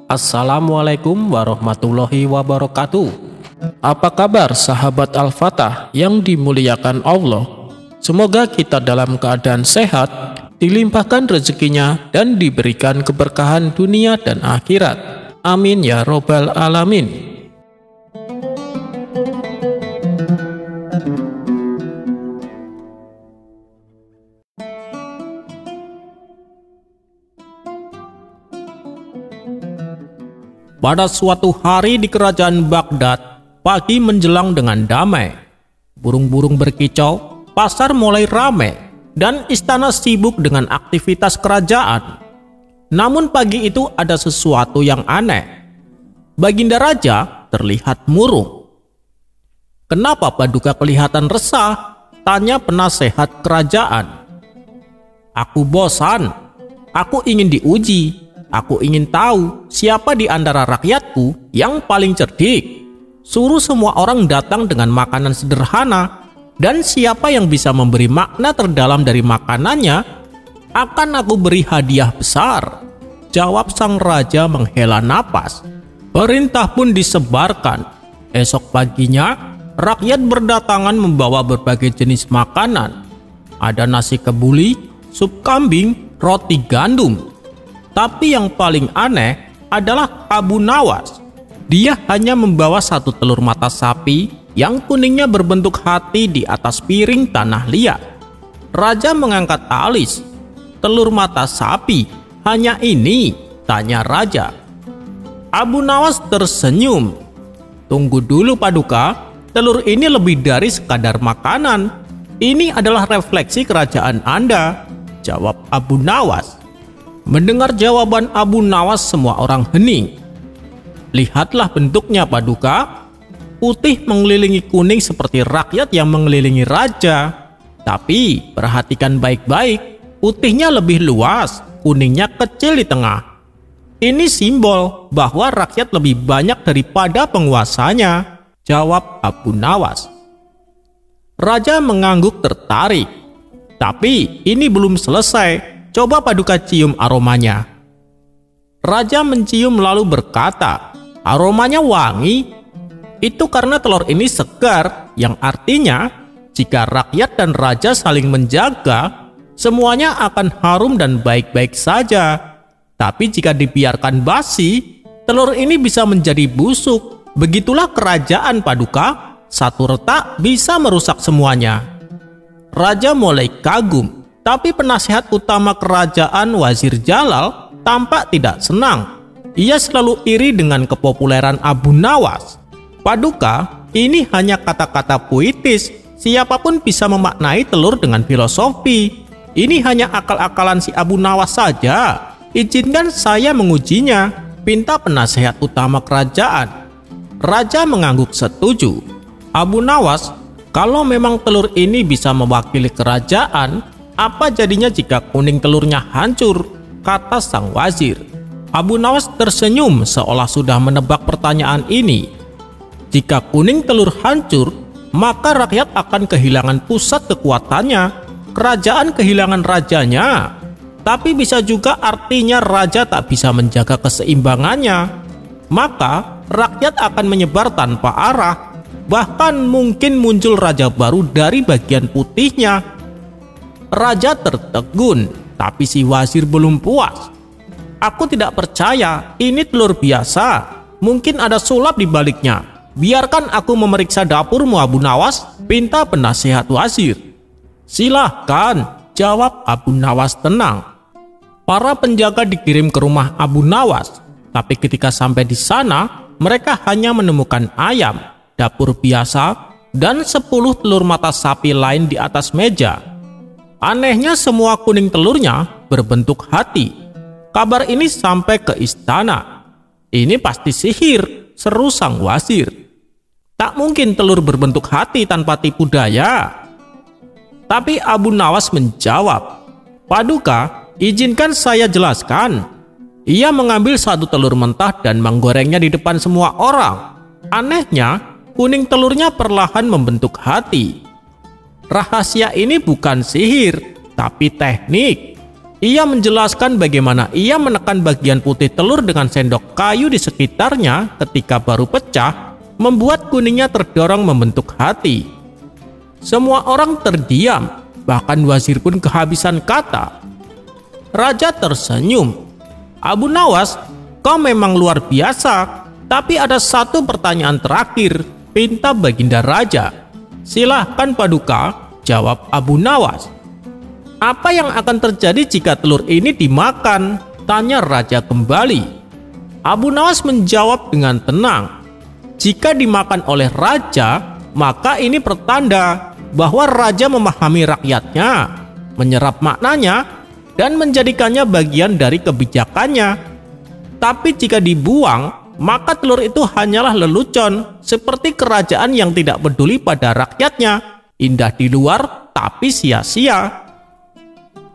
Assalamualaikum warahmatullahi wabarakatuh. Apa kabar sahabat Al-Fatah yang dimuliakan Allah? Semoga kita dalam keadaan sehat, dilimpahkan rezekinya dan diberikan keberkahan dunia dan akhirat. Amin ya robbal alamin. Pada suatu hari di kerajaan Baghdad, pagi menjelang dengan damai. Burung-burung berkicau, pasar mulai ramai, dan istana sibuk dengan aktivitas kerajaan. Namun pagi itu ada sesuatu yang aneh. Baginda Raja terlihat murung. "Kenapa Paduka kelihatan resah?" tanya penasehat kerajaan. "Aku bosan. Aku ingin diuji. Aku ingin tahu siapa di antara rakyatku yang paling cerdik. Suruh semua orang datang dengan makanan sederhana, dan siapa yang bisa memberi makna terdalam dari makanannya, akan aku beri hadiah besar," jawab sang raja menghela napas. Perintah pun disebarkan. Esok paginya, rakyat berdatangan membawa berbagai jenis makanan. Ada nasi kebuli, sup kambing, roti gandum. Tapi yang paling aneh adalah Abu Nawas. Dia hanya membawa satu telur mata sapi yang kuningnya berbentuk hati di atas piring tanah liat. Raja mengangkat alis. "Telur mata sapi, hanya ini?" tanya raja. Abu Nawas tersenyum. "Tunggu dulu Paduka, telur ini lebih dari sekadar makanan. Ini adalah refleksi kerajaan Anda," jawab Abu Nawas. Mendengar jawaban Abu Nawas, semua orang hening. "Lihatlah bentuknya Paduka. Putih mengelilingi kuning seperti rakyat yang mengelilingi raja. Tapi perhatikan baik-baik, putihnya lebih luas, kuningnya kecil di tengah. Ini simbol bahwa rakyat lebih banyak daripada penguasanya," jawab Abu Nawas. Raja mengangguk tertarik. "Tapi ini belum selesai. Coba Paduka cium aromanya." Raja mencium lalu berkata, "Aromanya wangi. Itu karena telur ini segar, yang artinya jika rakyat dan raja saling menjaga, semuanya akan harum dan baik-baik saja. Tapi jika dibiarkan basi, telur ini bisa menjadi busuk. Begitulah kerajaan Paduka, satu retak bisa merusak semuanya." Raja mulai kagum. Tapi penasihat utama kerajaan Wazir Jalal tampak tidak senang. Ia selalu iri dengan kepopuleran Abu Nawas. "Paduka, ini hanya kata-kata puitis. Siapapun bisa memaknai telur dengan filosofi. Ini hanya akal-akalan si Abu Nawas saja. Izinkan saya mengujinya," pinta penasihat utama kerajaan. Raja mengangguk setuju. "Abu Nawas, kalau memang telur ini bisa mewakili kerajaan, apa jadinya jika kuning telurnya hancur?" kata sang wazir. Abu Nawas tersenyum seolah sudah menebak pertanyaan ini. "Jika kuning telur hancur, maka rakyat akan kehilangan pusat kekuatannya. Kerajaan kehilangan rajanya. Tapi bisa juga artinya raja tak bisa menjaga keseimbangannya. Maka rakyat akan menyebar tanpa arah. Bahkan mungkin muncul raja baru dari bagian putihnya." Raja tertegun, tapi si wazir belum puas. "Aku tidak percaya, ini telur biasa. Mungkin ada sulap di baliknya. Biarkan aku memeriksa dapurmu Abu Nawas," pinta penasihat wazir. "Silahkan," jawab Abu Nawas tenang. Para penjaga dikirim ke rumah Abu Nawas. Tapi ketika sampai di sana, mereka hanya menemukan ayam, dapur biasa, dan 10 telur mata sapi lain di atas meja. Anehnya semua kuning telurnya berbentuk hati. Kabar ini sampai ke istana. "Ini pasti sihir," seru sang wazir. "Tak mungkin telur berbentuk hati tanpa tipu daya." Tapi Abu Nawas menjawab, "Paduka, izinkan saya jelaskan." Ia mengambil satu telur mentah dan menggorengnya di depan semua orang. Anehnya, kuning telurnya perlahan membentuk hati. Rahasia ini bukan sihir, tapi teknik. Ia menjelaskan bagaimana ia menekan bagian putih telur dengan sendok kayu di sekitarnya ketika baru pecah, membuat kuningnya terdorong membentuk hati. Semua orang terdiam, bahkan wazir pun kehabisan kata. Raja tersenyum. "Abu Nawas, kau memang luar biasa, tapi ada satu pertanyaan terakhir," pinta Baginda Raja. "Silahkan Paduka," jawab Abu Nawas. "Apa yang akan terjadi jika telur ini dimakan?" tanya Raja kembali. Abu Nawas menjawab dengan tenang. Jika dimakan oleh Raja, maka ini pertanda bahwa Raja memahami rakyatnya, menyerap maknanya, dan menjadikannya bagian dari kebijakannya. Tapi jika dibuang, maka telur itu hanyalah lelucon, seperti kerajaan yang tidak peduli pada rakyatnya, indah di luar tapi sia-sia.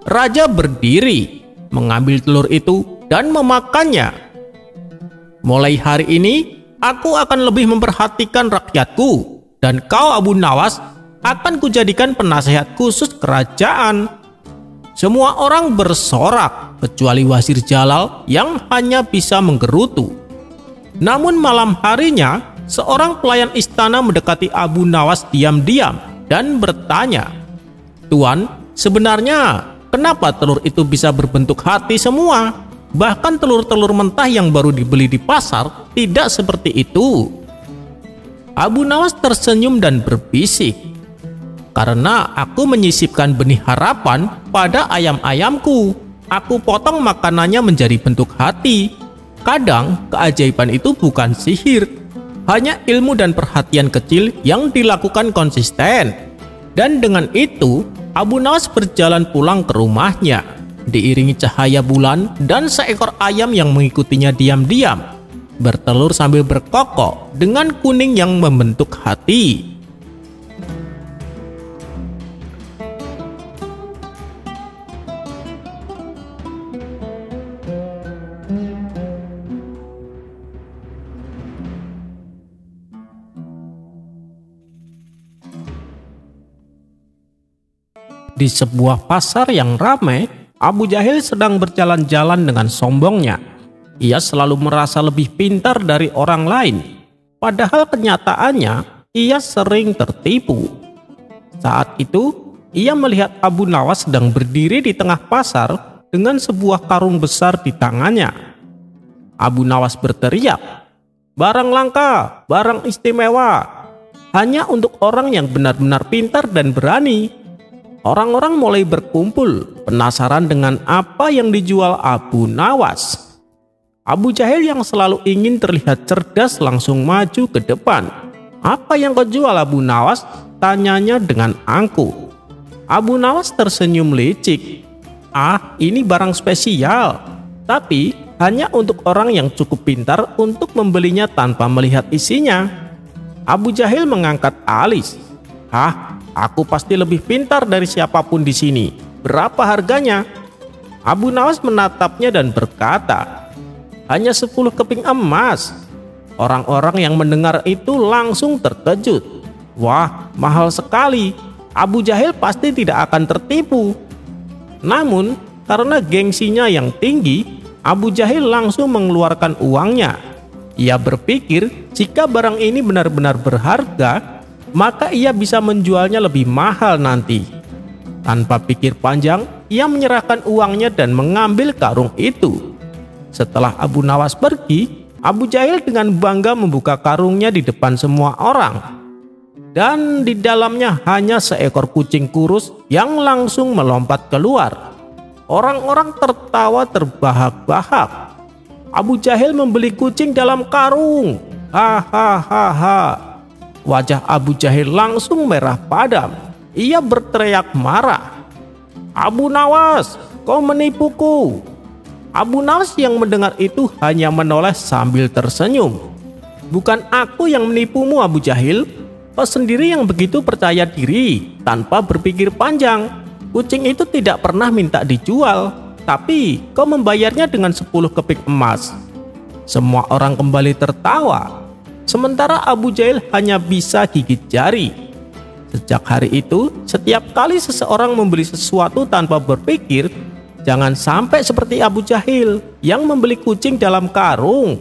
Raja berdiri, mengambil telur itu dan memakannya. "Mulai hari ini, aku akan lebih memperhatikan rakyatku, dan kau Abu Nawas akan kujadikan penasehat khusus kerajaan." Semua orang bersorak, kecuali Wazir Jalal yang hanya bisa menggerutu. Namun malam harinya, seorang pelayan istana mendekati Abu Nawas diam-diam dan bertanya, "Tuan, sebenarnya kenapa telur itu bisa berbentuk hati semua? Bahkan telur-telur mentah yang baru dibeli di pasar tidak seperti itu." Abu Nawas tersenyum dan berbisik, "Karena aku menyisipkan benih harapan pada ayam-ayamku. Aku potong makanannya menjadi bentuk hati. Kadang keajaiban itu bukan sihir, hanya ilmu dan perhatian kecil yang dilakukan konsisten." Dan dengan itu, Abu Nawas berjalan pulang ke rumahnya, diiringi cahaya bulan dan seekor ayam yang mengikutinya diam-diam, bertelur sambil berkokok dengan kuning yang membentuk hati. Di sebuah pasar yang ramai, Abu Jahil sedang berjalan-jalan dengan sombongnya. Ia selalu merasa lebih pintar dari orang lain, padahal kenyataannya ia sering tertipu. Saat itu, ia melihat Abu Nawas sedang berdiri di tengah pasar dengan sebuah karung besar di tangannya. Abu Nawas berteriak, "Barang langka, barang istimewa, hanya untuk orang yang benar-benar pintar dan berani." Orang-orang mulai berkumpul, penasaran dengan apa yang dijual Abu Nawas. Abu Jahil yang selalu ingin terlihat cerdas langsung maju ke depan. "Apa yang kau jual Abu Nawas?" tanyanya dengan angkuh. Abu Nawas tersenyum licik. "Ah, ini barang spesial, tapi hanya untuk orang yang cukup pintar untuk membelinya tanpa melihat isinya." Abu Jahil mengangkat alis. "Hah? Aku pasti lebih pintar dari siapapun di sini. Berapa harganya?" Abu Nawas menatapnya dan berkata, "Hanya 10 keping emas." Orang-orang yang mendengar itu langsung terkejut. "Wah, mahal sekali. Abu Jahil pasti tidak akan tertipu." Namun, karena gengsinya yang tinggi, Abu Jahil langsung mengeluarkan uangnya. Ia berpikir jika barang ini benar-benar berharga, maka ia bisa menjualnya lebih mahal nanti. Tanpa pikir panjang, ia menyerahkan uangnya dan mengambil karung itu. Setelah Abu Nawas pergi, Abu Jahil dengan bangga membuka karungnya di depan semua orang. Dan di dalamnya hanya seekor kucing kurus yang langsung melompat keluar. Orang-orang tertawa terbahak-bahak. Abu Jahil membeli kucing dalam karung. Hahaha. Wajah Abu Jahil langsung merah padam. Ia berteriak marah. "Abu Nawas, kau menipuku." Abu Nawas yang mendengar itu hanya menoleh sambil tersenyum. "Bukan aku yang menipumu Abu Jahil. Kau sendiri yang begitu percaya diri tanpa berpikir panjang. Kucing itu tidak pernah minta dijual, tapi kau membayarnya dengan 10 keping emas." Semua orang kembali tertawa. Sementara Abu Jahil hanya bisa gigit jari. Sejak hari itu, setiap kali seseorang membeli sesuatu tanpa berpikir, Jangan sampai seperti Abu Jahil yang membeli kucing dalam karung.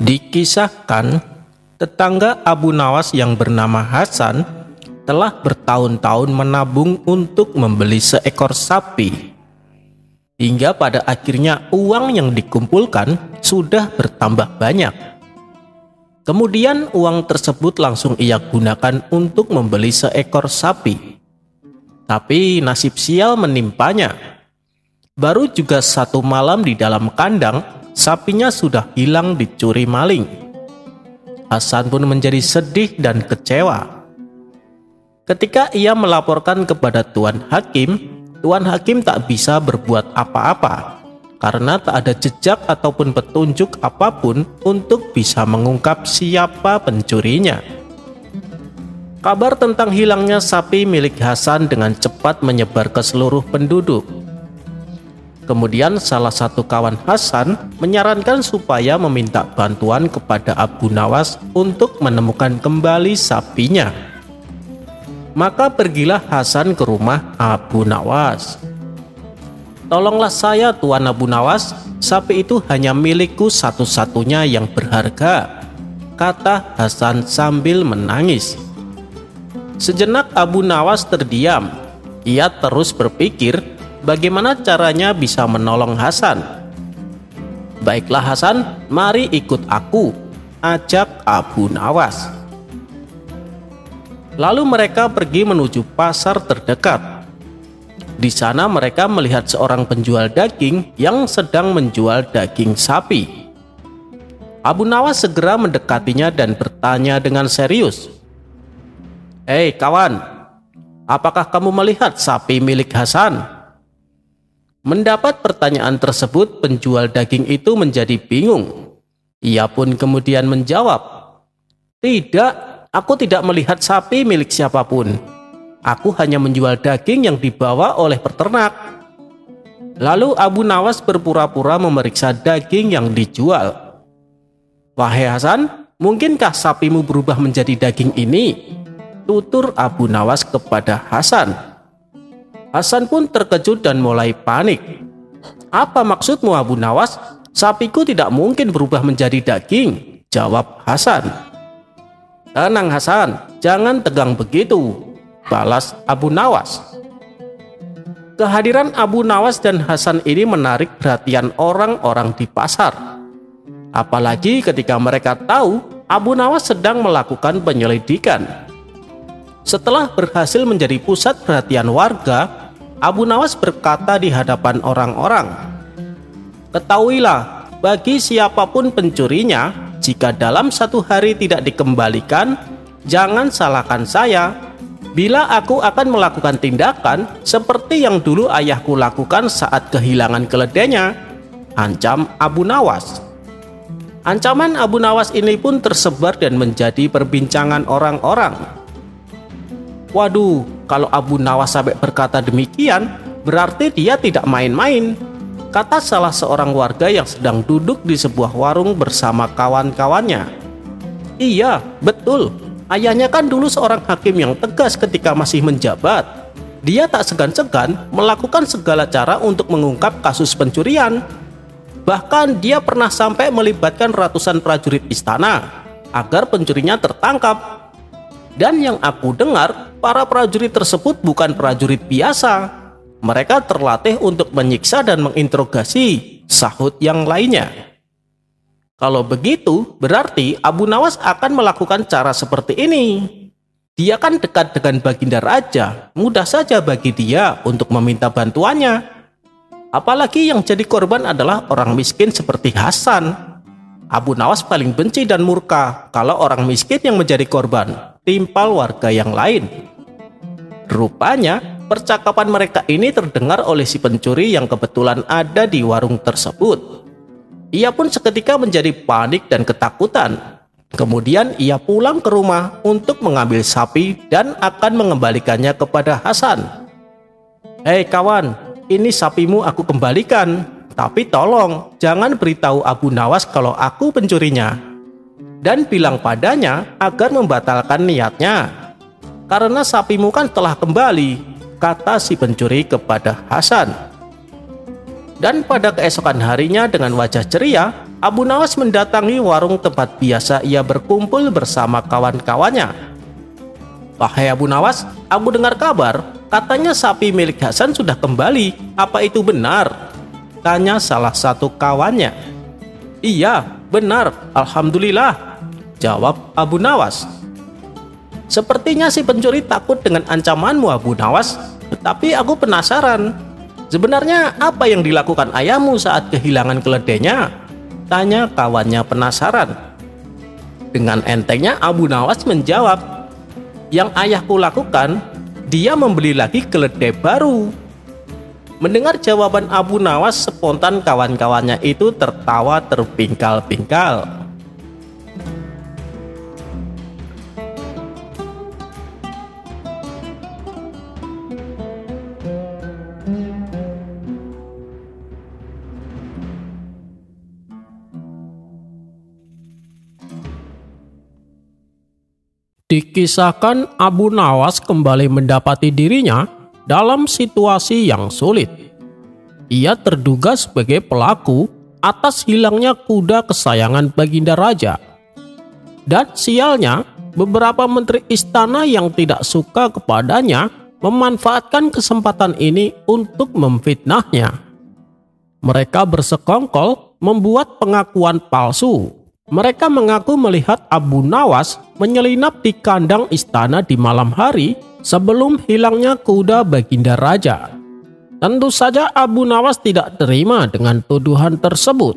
Dikisahkan, tetangga Abu Nawas yang bernama Hasan telah bertahun-tahun menabung untuk membeli seekor sapi. Hingga pada akhirnya uang yang dikumpulkan sudah bertambah banyak. Kemudian uang tersebut langsung ia gunakan untuk membeli seekor sapi. Tapi nasib sial menimpanya. Baru juga 1 malam di dalam kandang, sapinya sudah hilang dicuri maling. Hasan pun menjadi sedih dan kecewa. Ketika ia melaporkan kepada Tuan Hakim tak bisa berbuat apa-apa karena tak ada jejak ataupun petunjuk apapun untuk bisa mengungkap siapa pencurinya. Kabar tentang hilangnya sapi milik Hasan dengan cepat menyebar ke seluruh penduduk. Kemudian salah satu kawan Hasan menyarankan supaya meminta bantuan kepada Abu Nawas untuk menemukan kembali sapinya. Maka pergilah Hasan ke rumah Abu Nawas. "Tolonglah saya, Tuan Abu Nawas, sapi itu hanya milikku satu-satunya yang berharga," kata Hasan sambil menangis. Sejenak Abu Nawas terdiam. Ia terus berpikir bagaimana caranya bisa menolong Hasan. "Baiklah Hasan, mari ikut aku," ajak Abu Nawas. Lalu mereka pergi menuju pasar terdekat. Di sana mereka melihat seorang penjual daging yang sedang menjual daging sapi. Abu Nawas segera mendekatinya dan bertanya dengan serius, "Hei kawan, apakah kamu melihat sapi milik Hasan?" Mendapat pertanyaan tersebut, penjual daging itu menjadi bingung. Ia pun kemudian menjawab, "Tidak, aku tidak melihat sapi milik siapapun. Aku hanya menjual daging yang dibawa oleh peternak." Lalu Abu Nawas berpura-pura memeriksa daging yang dijual. "Wahai Hasan, mungkinkah sapimu berubah menjadi daging ini?" tutur Abu Nawas kepada Hasan. Hasan pun terkejut dan mulai panik. "Apa maksudmu Abu Nawas? Sapiku tidak mungkin berubah menjadi daging," jawab Hasan. "Tenang Hasan, jangan tegang begitu," balas Abu Nawas. Kehadiran Abu Nawas dan Hasan ini menarik perhatian orang-orang di pasar. Apalagi ketika mereka tahu Abu Nawas sedang melakukan penyelidikan. Setelah berhasil menjadi pusat perhatian warga, Abu Nawas berkata di hadapan orang-orang, "Ketahuilah, bagi siapapun pencurinya, jika dalam 1 hari tidak dikembalikan, jangan salahkan saya. Bila aku akan melakukan tindakan seperti yang dulu ayahku lakukan saat kehilangan keledainya," ancam Abu Nawas. Ancaman Abu Nawas ini pun tersebar dan menjadi perbincangan orang-orang. "Waduh, kalau Abu Nawas sampai berkata demikian, berarti dia tidak main-main," kata salah seorang warga yang sedang duduk di sebuah warung bersama kawan-kawannya. "Iya, betul. Ayahnya kan dulu seorang hakim yang tegas ketika masih menjabat. Dia tak segan-segan melakukan segala cara untuk mengungkap kasus pencurian. Bahkan dia pernah sampai melibatkan ratusan prajurit istana agar pencurinya tertangkap. Dan yang aku dengar, para prajurit tersebut bukan prajurit biasa. Mereka terlatih untuk menyiksa dan menginterogasi," sahut yang lainnya. "Kalau begitu, berarti Abu Nawas akan melakukan cara seperti ini. Dia kan dekat dengan Baginda Raja, mudah saja bagi dia untuk meminta bantuannya. Apalagi yang jadi korban adalah orang miskin seperti Hasan. Abu Nawas paling benci dan murka kalau orang miskin yang menjadi korban, timpal warga yang lain." Rupanya percakapan mereka ini terdengar oleh si pencuri yang kebetulan ada di warung tersebut. Ia pun seketika menjadi panik dan ketakutan. Kemudian ia pulang ke rumah untuk mengambil sapi dan akan mengembalikannya kepada Hasan. "Hei kawan, ini sapimu aku kembalikan, tapi tolong jangan beritahu Abu Nawas kalau aku pencurinya. Dan bilang padanya agar membatalkan niatnya, karena sapimu kan telah kembali," kata si pencuri kepada Hasan. Dan pada keesokan harinya dengan wajah ceria, Abu Nawas mendatangi warung tempat biasa ia berkumpul bersama kawan-kawannya. "Wahai Abu Nawas, aku dengar kabar, katanya sapi milik Hasan sudah kembali. Apa itu benar?" tanya salah satu kawannya. "Iya, benar, alhamdulillah," jawab Abu Nawas. "Sepertinya si pencuri takut dengan ancamanmu, Abu Nawas. Tetapi aku penasaran, sebenarnya apa yang dilakukan ayahmu saat kehilangan keledainya?" tanya kawannya penasaran. Dengan entengnya Abu Nawas menjawab, "Yang ayahku lakukan, dia membeli lagi keledai baru." Mendengar jawaban Abu Nawas, spontan kawan-kawannya itu tertawa terpingkal-pingkal. Dikisahkan Abu Nawas kembali mendapati dirinya dalam situasi yang sulit. Ia terduga sebagai pelaku atas hilangnya kuda kesayangan Baginda Raja. Dan sialnya, beberapa menteri istana yang tidak suka kepadanya memanfaatkan kesempatan ini untuk memfitnahnya. Mereka bersekongkol membuat pengakuan palsu. Mereka mengaku melihat Abu Nawas menyelinap di kandang istana di malam hari sebelum hilangnya kuda Baginda Raja. Tentu saja Abu Nawas tidak terima dengan tuduhan tersebut.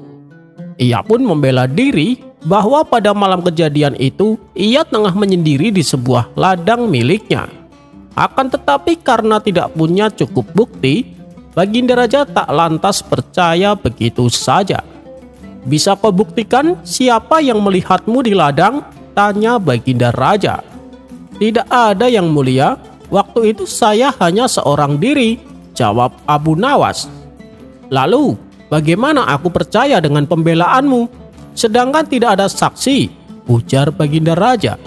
Ia pun membela diri bahwa pada malam kejadian itu ia tengah menyendiri di sebuah ladang miliknya. Akan tetapi karena tidak punya cukup bukti, Baginda Raja tak lantas percaya begitu saja. "Bisa kau buktikan siapa yang melihatmu di ladang?" tanya Baginda Raja. "Tidak ada, Yang Mulia. Waktu itu saya hanya seorang diri," jawab Abu Nawas. "Lalu, bagaimana aku percaya dengan pembelaanmu, sedangkan tidak ada saksi?" ujar Baginda Raja.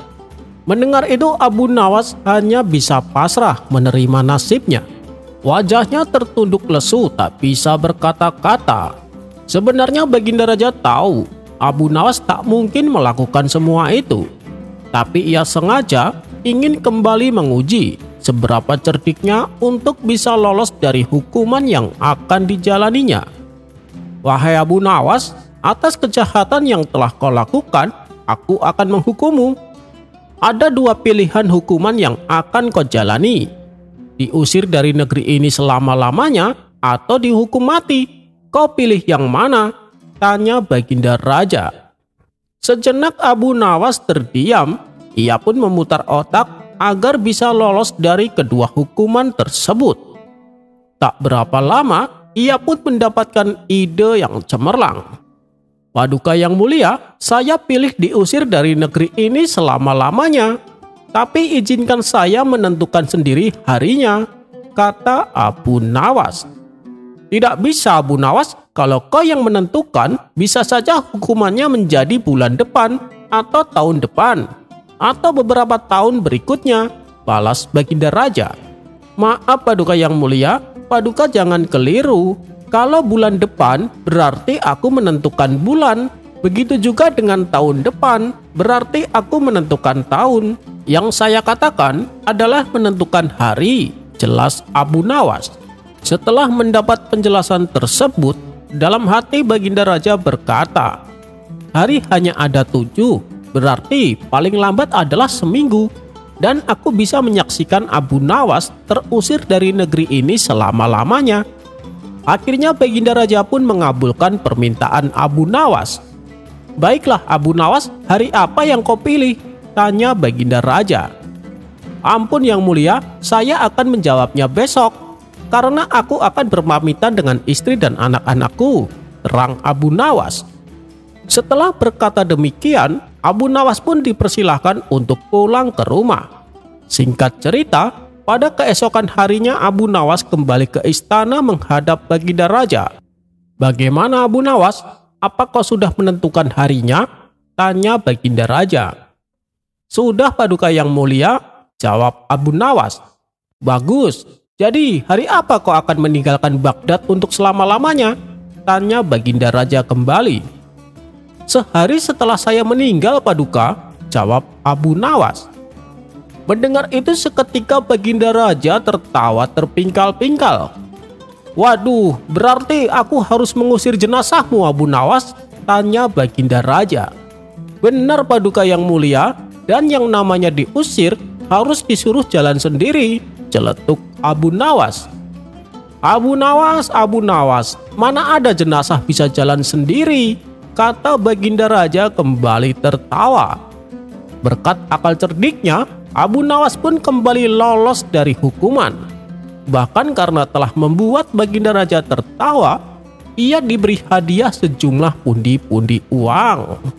Mendengar itu Abu Nawas hanya bisa pasrah menerima nasibnya. Wajahnya tertunduk lesu, tak bisa berkata-kata. Sebenarnya Baginda Raja tahu Abu Nawas tak mungkin melakukan semua itu, tapi ia sengaja ingin kembali menguji seberapa cerdiknya untuk bisa lolos dari hukuman yang akan dijalaninya. "Wahai Abu Nawas, atas kejahatan yang telah kau lakukan, aku akan menghukummu. Ada dua pilihan hukuman yang akan kau jalani: diusir dari negeri ini selama-lamanya atau dihukum mati. Kau pilih yang mana?" tanya Baginda Raja. Sejenak Abu Nawas terdiam. Ia pun memutar otak agar bisa lolos dari kedua hukuman tersebut. Tak berapa lama ia pun mendapatkan ide yang cemerlang. "Paduka Yang Mulia, saya pilih diusir dari negeri ini selama-lamanya. Tapi izinkan saya menentukan sendiri harinya," kata Abu Nawas. "Tidak bisa, Abu Nawas. Kalau kau yang menentukan, bisa saja hukumannya menjadi bulan depan, atau tahun depan, atau beberapa tahun berikutnya," balas Baginda Raja. "Maaf Paduka Yang Mulia, Paduka jangan keliru. Kalau bulan depan berarti aku menentukan bulan. Begitu juga dengan tahun depan, berarti aku menentukan tahun. Yang saya katakan adalah menentukan hari," jelas Abu Nawas. Setelah mendapat penjelasan tersebut, dalam hati Baginda Raja berkata, "Hari hanya ada 7, berarti paling lambat adalah seminggu, dan aku bisa menyaksikan Abu Nawas terusir dari negeri ini selama-lamanya." Akhirnya Baginda Raja pun mengabulkan permintaan Abu Nawas. "Baiklah Abu Nawas, hari apa yang kau pilih?" tanya Baginda Raja. "Ampun Yang Mulia, saya akan menjawabnya besok, karena aku akan berpamitan dengan istri dan anak-anakku," terang Abu Nawas. Setelah berkata demikian, Abu Nawas pun dipersilahkan untuk pulang ke rumah. Singkat cerita, pada keesokan harinya Abu Nawas kembali ke istana menghadap Baginda Raja. "Bagaimana Abu Nawas? Apa kau sudah menentukan harinya?" tanya Baginda Raja. "Sudah Paduka Yang Mulia," jawab Abu Nawas. "Bagus. Jadi hari apa kau akan meninggalkan Baghdad untuk selama-lamanya?" tanya Baginda Raja kembali. "Sehari setelah saya meninggal Paduka," jawab Abu Nawas. Mendengar itu seketika Baginda Raja tertawa terpingkal-pingkal. "Waduh, berarti aku harus mengusir jenazahmu Abu Nawas?" tanya Baginda Raja. "Benar Paduka Yang Mulia, dan yang namanya diusir harus disuruh jalan sendiri," celetuk Abu Nawas. Abu Nawas, mana ada jenazah bisa jalan sendiri?" kata Baginda Raja kembali tertawa. Berkat akal cerdiknya, Abu Nawas pun kembali lolos dari hukuman. Bahkan karena telah membuat Baginda Raja tertawa, ia diberi hadiah sejumlah pundi-pundi uang.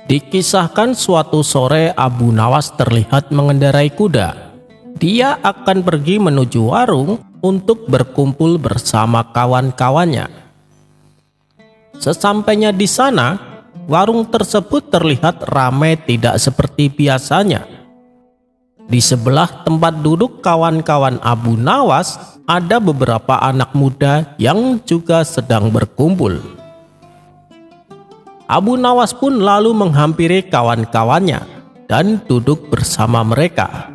Dikisahkan suatu sore Abu Nawas terlihat mengendarai kuda. Dia akan pergi menuju warung untuk berkumpul bersama kawan-kawannya. Sesampainya di sana, warung tersebut terlihat ramai tidak seperti biasanya. Di sebelah tempat duduk kawan-kawan Abu Nawas, ada beberapa anak muda yang juga sedang berkumpul. Abu Nawas pun lalu menghampiri kawan-kawannya dan duduk bersama mereka.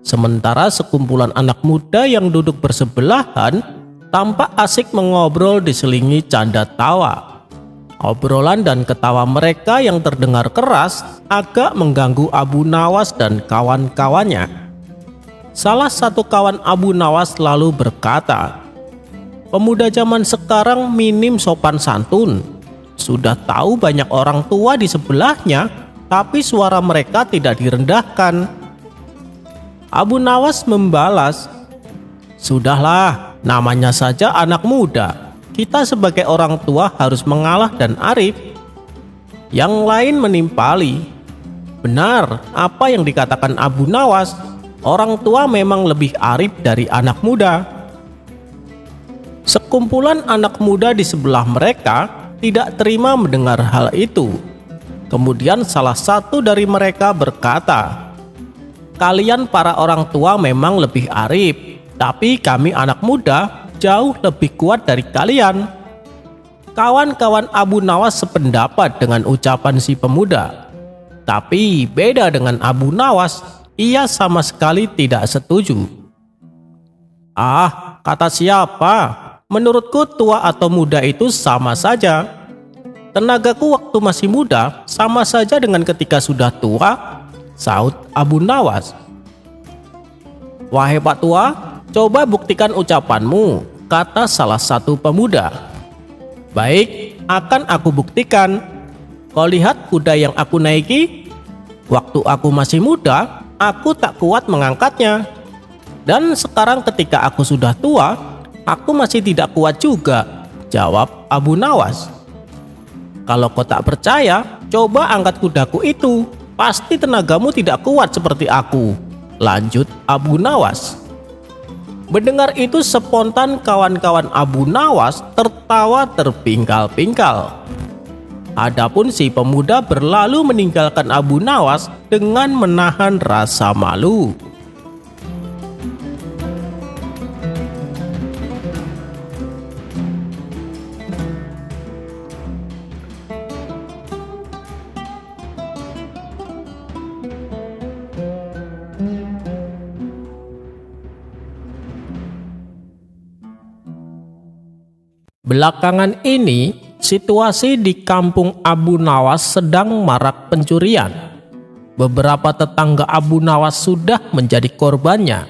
Sementara sekumpulan anak muda yang duduk bersebelahan tampak asik mengobrol diselingi canda tawa. Obrolan dan ketawa mereka yang terdengar keras agak mengganggu Abu Nawas dan kawan-kawannya. Salah satu kawan Abu Nawas lalu berkata, "Pemuda zaman sekarang minim sopan santun. Sudah tahu banyak orang tua di sebelahnya, tapi suara mereka tidak direndahkan." Abu Nawas membalas, "Sudahlah, namanya saja anak muda. Kita sebagai orang tua harus mengalah dan arif." Yang lain menimpali, "Benar apa yang dikatakan Abu Nawas, orang tua memang lebih arif dari anak muda." Sekumpulan anak muda di sebelah mereka tidak terima mendengar hal itu. Kemudian salah satu dari mereka berkata, "Kalian para orang tua memang lebih arif, tapi kami anak muda jauh lebih kuat dari kalian." Kawan-kawan Abu Nawas sependapat dengan ucapan si pemuda. Tapi beda dengan Abu Nawas, ia sama sekali tidak setuju. "Ah, kata siapa? Menurutku tua atau muda itu sama saja. Tenagaku waktu masih muda sama saja dengan ketika sudah tua," saut Abu Nawas. "Wahai Pak Tua, coba buktikan ucapanmu," kata salah satu pemuda. "Baik, akan aku buktikan. Kau lihat kuda yang aku naiki? Waktu aku masih muda, aku tak kuat mengangkatnya. Dan sekarang ketika aku sudah tua, aku masih tidak kuat juga," jawab Abu Nawas. "Kalau kau tak percaya, coba angkat kudaku itu. Pasti tenagamu tidak kuat seperti aku," lanjut Abu Nawas. Mendengar itu spontan kawan-kawan Abu Nawas tertawa terpingkal-pingkal. Adapun si pemuda berlalu meninggalkan Abu Nawas dengan menahan rasa malu. Belakangan ini, situasi di kampung Abu Nawas sedang marak pencurian. Beberapa tetangga Abu Nawas sudah menjadi korbannya.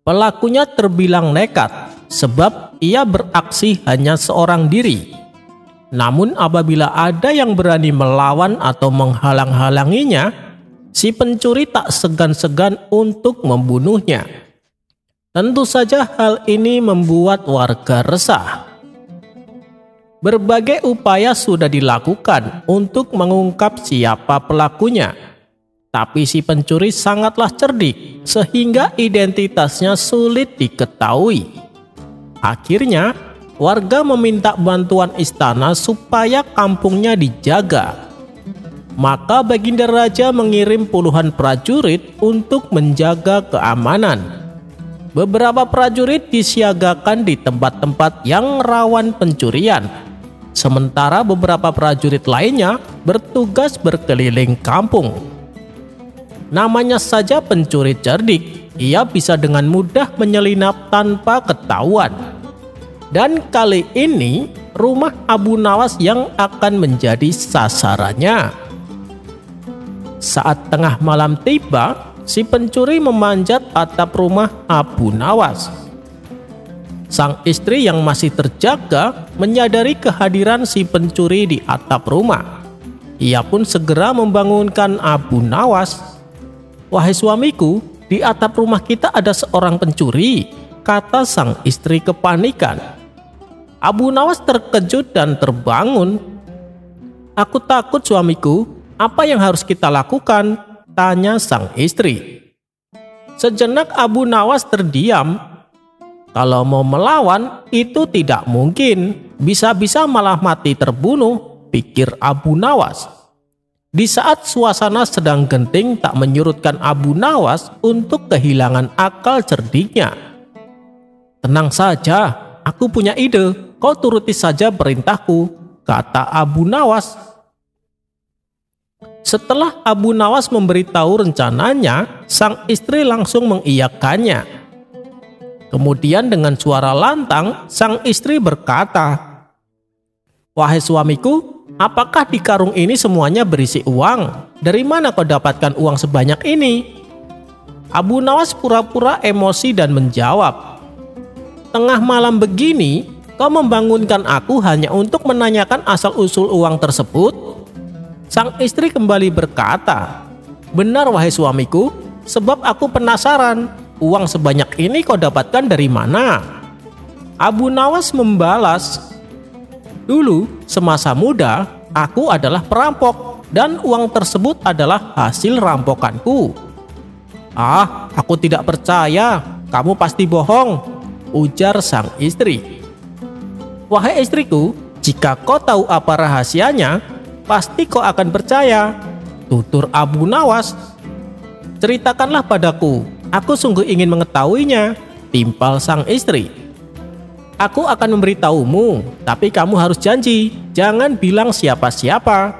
Pelakunya terbilang nekat. sebab ia beraksi hanya seorang diri. Namun apabila ada yang berani melawan atau menghalang-halanginya, si pencuri tak segan-segan untuk membunuhnya. Tentu saja hal ini membuat warga resah. Berbagai upaya sudah dilakukan untuk mengungkap siapa pelakunya. Tapi si pencuri sangatlah cerdik sehingga identitasnya sulit diketahui. Akhirnya, warga meminta bantuan istana supaya kampungnya dijaga. Maka Baginda Raja mengirim puluhan prajurit untuk menjaga keamanan. Beberapa prajurit disiagakan di tempat-tempat yang rawan pencurian. Sementara beberapa prajurit lainnya bertugas berkeliling kampung. Namanya saja pencuri cerdik, ia bisa dengan mudah menyelinap tanpa ketahuan. Dan kali ini rumah Abu Nawas yang akan menjadi sasarannya. Saat tengah malam tiba, si pencuri memanjat atap rumah Abu Nawas. Sang istri yang masih terjaga menyadari kehadiran si pencuri di atap rumah. Ia pun segera membangunkan Abu Nawas. "Wahai suamiku, di atap rumah kita ada seorang pencuri," kata sang istri kepanikan. Abu Nawas terkejut dan terbangun. "Aku takut suamiku, apa yang harus kita lakukan?" tanya sang istri. Sejenak Abu Nawas terdiam. Kalau mau melawan itu tidak mungkin, bisa-bisa malah mati terbunuh, pikir Abu Nawas. Di saat suasana sedang genting tak menyurutkan Abu Nawas untuk kehilangan akal cerdiknya. "Tenang saja, aku punya ide, kau turuti saja perintahku," kata Abu Nawas. Setelah Abu Nawas memberitahu rencananya, sang istri langsung mengiyakannya. Kemudian dengan suara lantang, sang istri berkata, "Wahai suamiku, apakah di karung ini semuanya berisi uang? Dari mana kau dapatkan uang sebanyak ini?" Abu Nawas pura-pura emosi dan menjawab, "Tengah malam begini, kau membangunkan aku hanya untuk menanyakan asal-usul uang tersebut?" Sang istri kembali berkata, "Benar wahai suamiku, sebab aku penasaran, uang sebanyak ini kau dapatkan dari mana?" Abu Nawas membalas, "Dulu, semasa muda, aku adalah perampok dan uang tersebut adalah hasil rampokanku." "Ah, aku tidak percaya, kamu pasti bohong," ujar sang istri. "Wahai istriku, jika kau tahu apa rahasianya, pasti kau akan percaya," tutur Abu Nawas. "Ceritakanlah padaku, aku sungguh ingin mengetahuinya," timpal sang istri. "Aku akan memberitahumu, tapi kamu harus janji, jangan bilang siapa-siapa.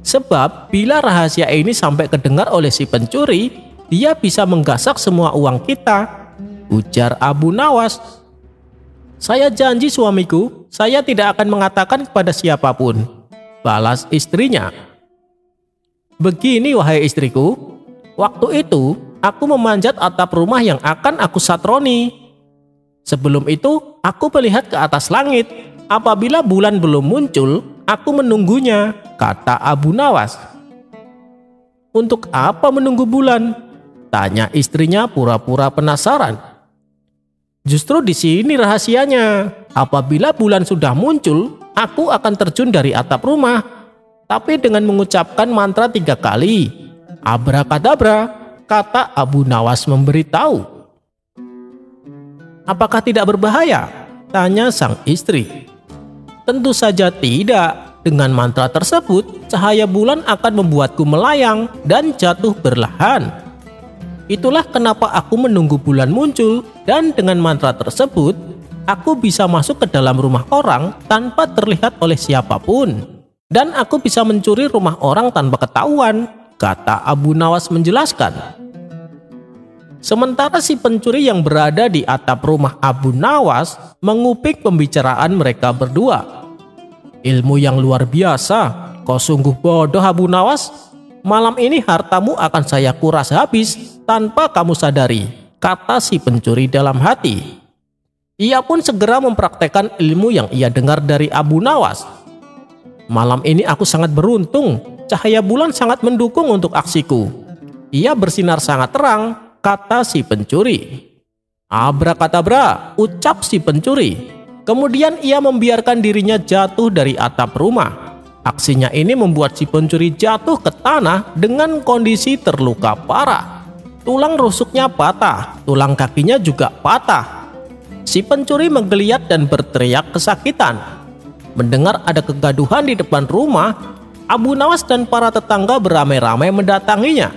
Sebab bila rahasia ini sampai kedengar oleh si pencuri, dia bisa menggasak semua uang kita," ujar Abu Nawas. "Saya janji suamiku, saya tidak akan mengatakan kepada siapapun," balas istrinya. "Begini wahai istriku, waktu itu aku memanjat atap rumah yang akan aku satroni. Sebelum itu, aku melihat ke atas langit. Apabila bulan belum muncul, aku menunggunya," kata Abu Nawas. "Untuk apa menunggu bulan?" tanya istrinya pura-pura penasaran. "Justru di sini rahasianya. Apabila bulan sudah muncul, aku akan terjun dari atap rumah, tapi dengan mengucapkan mantra 3 kali. Abrakadabra," kata Abu Nawas memberitahu. "Apakah tidak berbahaya?" tanya sang istri. "Tentu saja tidak. Dengan mantra tersebut, cahaya bulan akan membuatku melayang dan jatuh perlahan. Itulah kenapa aku menunggu bulan muncul, dan dengan mantra tersebut, aku bisa masuk ke dalam rumah orang tanpa terlihat oleh siapapun. Dan aku bisa mencuri rumah orang tanpa ketahuan," kata Abu Nawas menjelaskan. Sementara si pencuri yang berada di atap rumah Abu Nawas mengupik pembicaraan mereka berdua. "Ilmu yang luar biasa, kau sungguh bodoh Abu Nawas. Malam ini hartamu akan saya kuras habis tanpa kamu sadari," kata si pencuri dalam hati. Ia pun segera mempraktekkan ilmu yang ia dengar dari Abu Nawas. Malam ini aku sangat beruntung, cahaya bulan sangat mendukung untuk aksiku. Ia bersinar sangat terang, kata si pencuri. Abrakadabra, ucap si pencuri. Kemudian ia membiarkan dirinya jatuh dari atap rumah. Aksinya ini membuat si pencuri jatuh ke tanah dengan kondisi terluka parah. Tulang rusuknya patah, tulang kakinya juga patah. Si pencuri menggeliat dan berteriak kesakitan. Mendengar ada kegaduhan di depan rumah, Abu Nawas dan para tetangga beramai-ramai mendatanginya.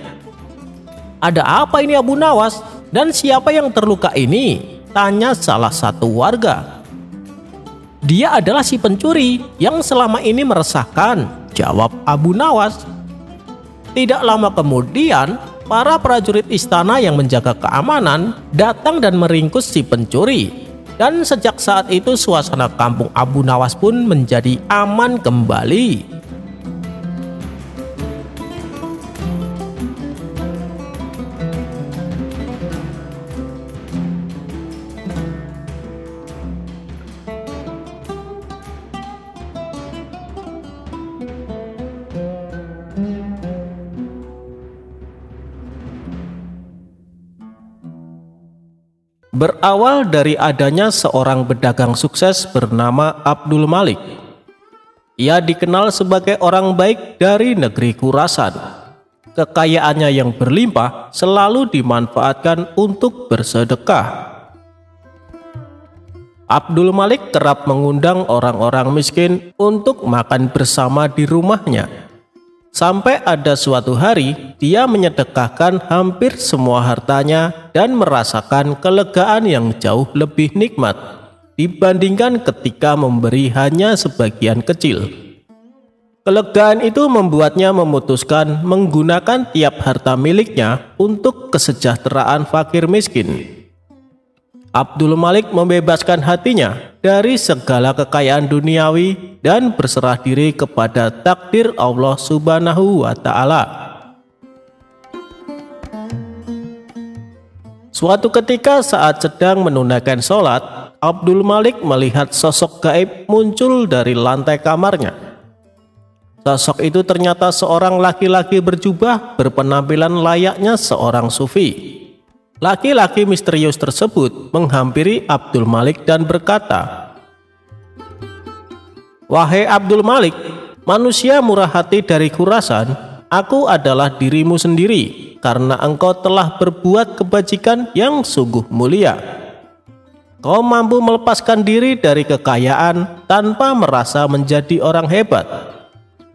Ada apa ini Abu Nawas? Dan siapa yang terluka ini? Tanya salah satu warga. Dia adalah si pencuri yang selama ini meresahkan, jawab Abu Nawas. Tidak lama kemudian, para prajurit istana yang menjaga keamanan datang dan meringkus si pencuri. Dan sejak saat itu suasana kampung Abu Nawas pun menjadi aman kembali. Berawal dari adanya seorang pedagang sukses bernama Abdul Malik. Ia dikenal sebagai orang baik dari negeri Khurasan. Kekayaannya yang berlimpah selalu dimanfaatkan untuk bersedekah. Abdul Malik kerap mengundang orang-orang miskin untuk makan bersama di rumahnya. Sampai ada suatu hari, dia menyedekahkan hampir semua hartanya dan merasakan kelegaan yang jauh lebih nikmat dibandingkan ketika memberi hanya sebagian kecil. Kelegaan itu membuatnya memutuskan menggunakan tiap harta miliknya untuk kesejahteraan fakir miskin. Abdul Malik membebaskan hatinya dari segala kekayaan duniawi dan berserah diri kepada takdir Allah Subhanahu wa Ta'ala. Suatu ketika saat sedang menunaikan sholat, Abdul Malik melihat sosok gaib muncul dari lantai kamarnya. Sosok itu ternyata seorang laki-laki berjubah berpenampilan layaknya seorang sufi. Laki-laki misterius tersebut menghampiri Abdul Malik dan berkata, "Wahai Abdul Malik, manusia murah hati dari Khurasan, aku adalah dirimu sendiri karena engkau telah berbuat kebajikan yang sungguh mulia. Kau mampu melepaskan diri dari kekayaan tanpa merasa menjadi orang hebat.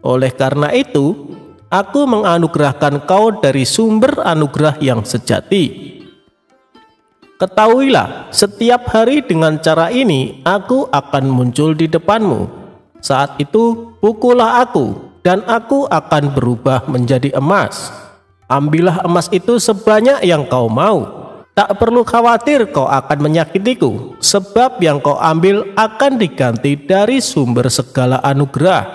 Oleh karena itu, aku menganugerahkan kau dari sumber anugerah yang sejati. Ketahuilah, setiap hari dengan cara ini aku akan muncul di depanmu. Saat itu pukullah aku dan aku akan berubah menjadi emas. Ambillah emas itu sebanyak yang kau mau. Tak perlu khawatir kau akan menyakitiku, sebab yang kau ambil akan diganti dari sumber segala anugerah."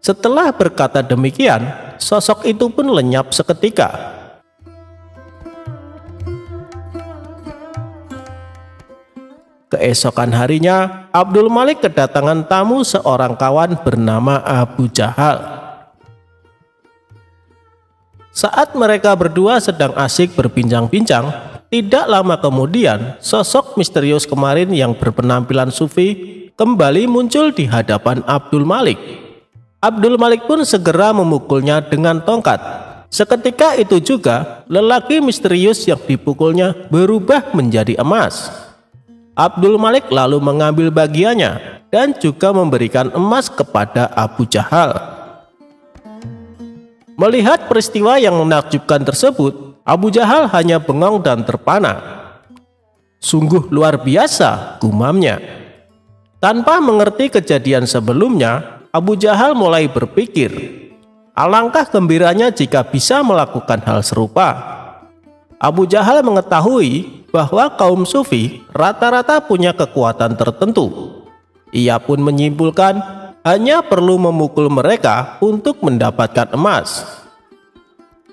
Setelah berkata demikian, sosok itu pun lenyap seketika. Keesokan harinya, Abdul Malik kedatangan tamu seorang kawan bernama Abu Jahal. Saat mereka berdua sedang asik berbincang-bincang, tidak lama kemudian sosok misterius kemarin yang berpenampilan sufi kembali muncul di hadapan Abdul Malik. Abdul Malik pun segera memukulnya dengan tongkat. Seketika itu juga lelaki misterius yang dipukulnya berubah menjadi emas. Abdul Malik lalu mengambil bagiannya dan juga memberikan emas kepada Abu Jahal. Melihat peristiwa yang menakjubkan tersebut, Abu Jahal hanya bengong dan terpana. "Sungguh luar biasa," gumamnya. Tanpa mengerti kejadian sebelumnya, Abu Jahal mulai berpikir, alangkah gembiranya jika bisa melakukan hal serupa. Abu Jahal mengetahui bahwa kaum sufi rata-rata punya kekuatan tertentu. Ia pun menyimpulkan hanya perlu memukul mereka untuk mendapatkan emas.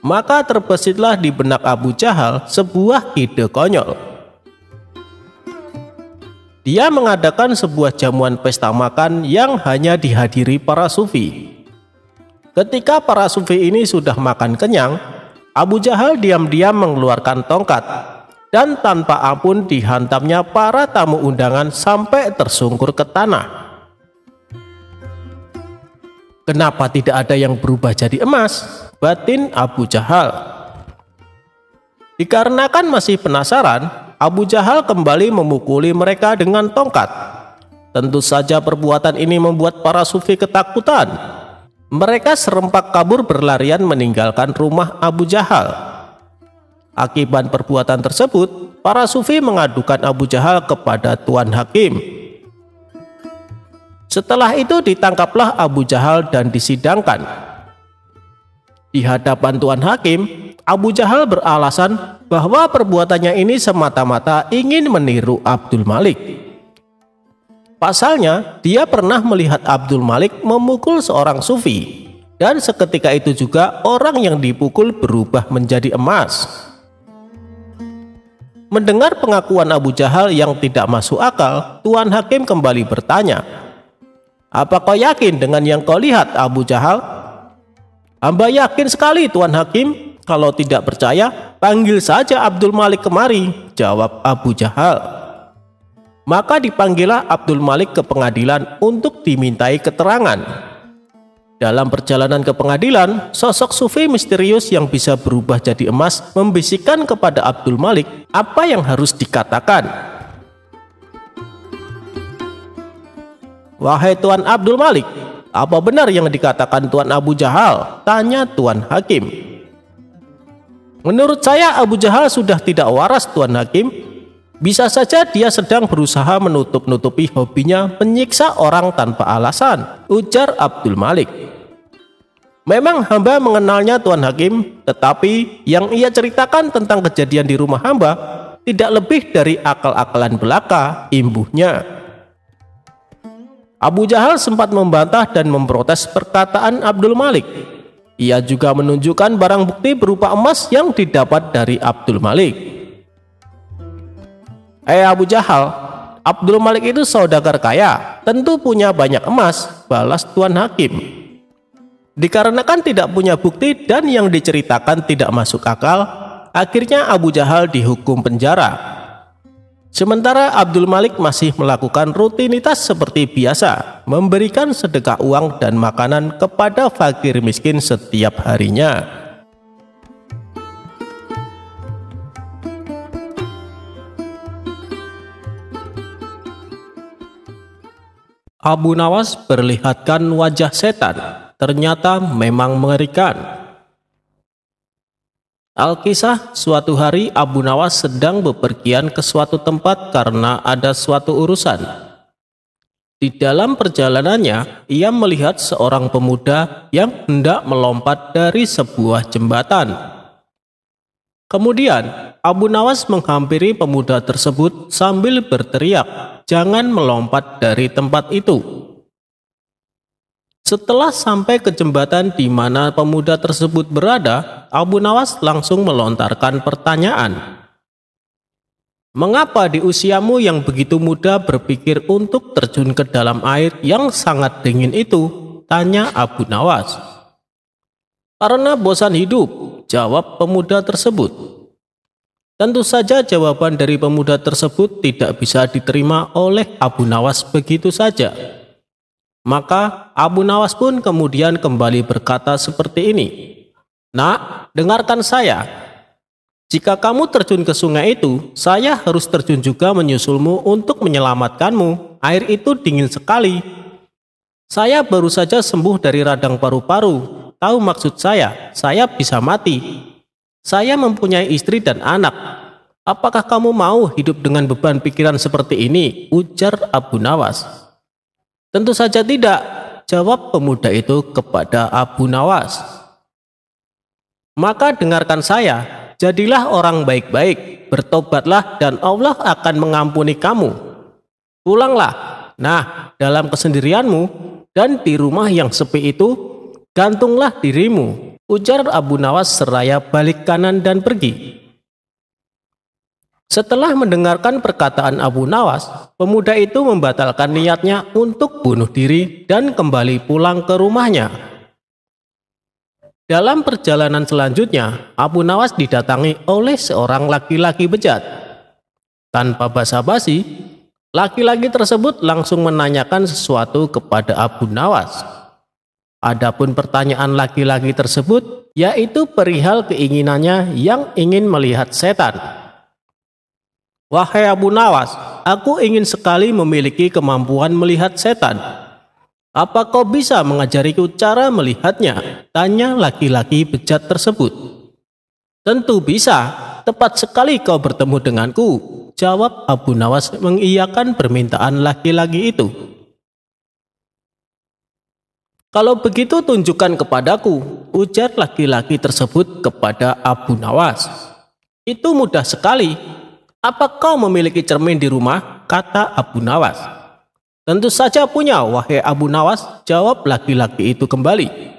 Maka terbesitlah di benak Abu Jahal sebuah ide konyol. dia mengadakan sebuah jamuan pesta makan yang hanya dihadiri para sufi. Ketika para sufi ini sudah makan kenyang, Abu Jahal diam-diam mengeluarkan tongkat dan tanpa ampun dihantamnya para tamu undangan sampai tersungkur ke tanah. Kenapa tidak ada yang berubah jadi emas? Batin Abu Jahal. Dikarenakan masih penasaran, Abu Jahal kembali memukuli mereka dengan tongkat. Tentu saja perbuatan ini membuat para sufi ketakutan. Mereka serempak kabur berlarian meninggalkan rumah Abu Jahal. Akibat perbuatan tersebut, para sufi mengadukan Abu Jahal kepada Tuan Hakim. Setelah itu ditangkaplah Abu Jahal dan disidangkan. Di hadapan Tuan Hakim, Abu Jahal beralasan bahwa perbuatannya ini semata-mata ingin meniru Abdul Malik. Pasalnya, dia pernah melihat Abdul Malik memukul seorang sufi, dan seketika itu juga orang yang dipukul berubah menjadi emas. Mendengar pengakuan Abu Jahal yang tidak masuk akal, Tuan Hakim kembali bertanya, "Apa kau yakin dengan yang kau lihat, Abu Jahal?" "Hamba yakin sekali, Tuan Hakim. Kalau tidak percaya, panggil saja Abdul Malik kemari," jawab Abu Jahal. Maka dipanggillah Abdul Malik ke pengadilan untuk dimintai keterangan. Dalam perjalanan ke pengadilan, sosok sufi misterius yang bisa berubah jadi emas membisikkan kepada Abdul Malik apa yang harus dikatakan. "Wahai Tuan Abdul Malik, apa benar yang dikatakan Tuan Abu Jahal?" tanya Tuan Hakim. "Menurut saya Abu Jahal sudah tidak waras, Tuan Hakim. Bisa saja dia sedang berusaha menutup-nutupi hobinya menyiksa orang tanpa alasan," ujar Abdul Malik. "Memang hamba mengenalnya, Tuan Hakim, tetapi yang ia ceritakan tentang kejadian di rumah hamba tidak lebih dari akal-akalan belaka," imbuhnya. Abu Jahal sempat membantah dan memprotes perkataan Abdul Malik. Ia juga menunjukkan barang bukti berupa emas yang didapat dari Abdul Malik. Abu Jahal, Abdul Malik itu saudagar kaya, tentu punya banyak emas," balas Tuan Hakim. Dikarenakan tidak punya bukti dan yang diceritakan tidak masuk akal, akhirnya Abu Jahal dihukum penjara. Sementara Abdul Malik masih melakukan rutinitas seperti biasa, memberikan sedekah uang dan makanan kepada fakir miskin setiap harinya. Abu Nawas perlihatkan wajah setan, ternyata memang mengerikan. Alkisah, suatu hari Abu Nawas sedang bepergian ke suatu tempat karena ada suatu urusan. Di dalam perjalanannya, ia melihat seorang pemuda yang hendak melompat dari sebuah jembatan. Kemudian, Abu Nawas menghampiri pemuda tersebut sambil berteriak, "Jangan melompat dari tempat itu." Setelah sampai ke jembatan di mana pemuda tersebut berada, Abu Nawas langsung melontarkan pertanyaan. "Mengapa di usiamu yang begitu muda berpikir untuk terjun ke dalam air yang sangat dingin itu?" tanya Abu Nawas. "Karena bosan hidup," jawab pemuda tersebut. Tentu saja jawaban dari pemuda tersebut tidak bisa diterima oleh Abu Nawas begitu saja. Maka Abu Nawas pun kemudian kembali berkata seperti ini, "Nak, dengarkan saya. Jika kamu terjun ke sungai itu, saya harus terjun juga menyusulmu untuk menyelamatkanmu. Air itu dingin sekali. Saya baru saja sembuh dari radang paru-paru. Tahu maksud saya bisa mati. Saya mempunyai istri dan anak. Apakah kamu mau hidup dengan beban pikiran seperti ini?" ujar Abu Nawas. "Tentu saja tidak," jawab pemuda itu kepada Abu Nawas. "Maka dengarkan saya, jadilah orang baik-baik, bertobatlah dan Allah akan mengampuni kamu. Pulanglah, nah dalam kesendirianmu dan di rumah yang sepi itu, gantunglah dirimu," ujar Abu Nawas seraya balik kanan dan pergi. Setelah mendengarkan perkataan Abu Nawas, pemuda itu membatalkan niatnya untuk bunuh diri dan kembali pulang ke rumahnya. Dalam perjalanan selanjutnya, Abu Nawas didatangi oleh seorang laki-laki bejat. Tanpa basa-basi, laki-laki tersebut langsung menanyakan sesuatu kepada Abu Nawas. Adapun pertanyaan laki-laki tersebut yaitu perihal keinginannya yang ingin melihat setan. "Wahai Abu Nawas, aku ingin sekali memiliki kemampuan melihat setan. Apa kau bisa mengajariku cara melihatnya?" tanya laki-laki bejat tersebut. "Tentu bisa, tepat sekali kau bertemu denganku," jawab Abu Nawas mengiyakan permintaan laki-laki itu. "Kalau begitu tunjukkan kepadaku," ujar laki-laki tersebut kepada Abu Nawas. "Itu mudah sekali. Apa kau memiliki cermin di rumah?" kata Abu Nawas. "Tentu saja punya, wahai Abu Nawas," jawab laki-laki itu kembali.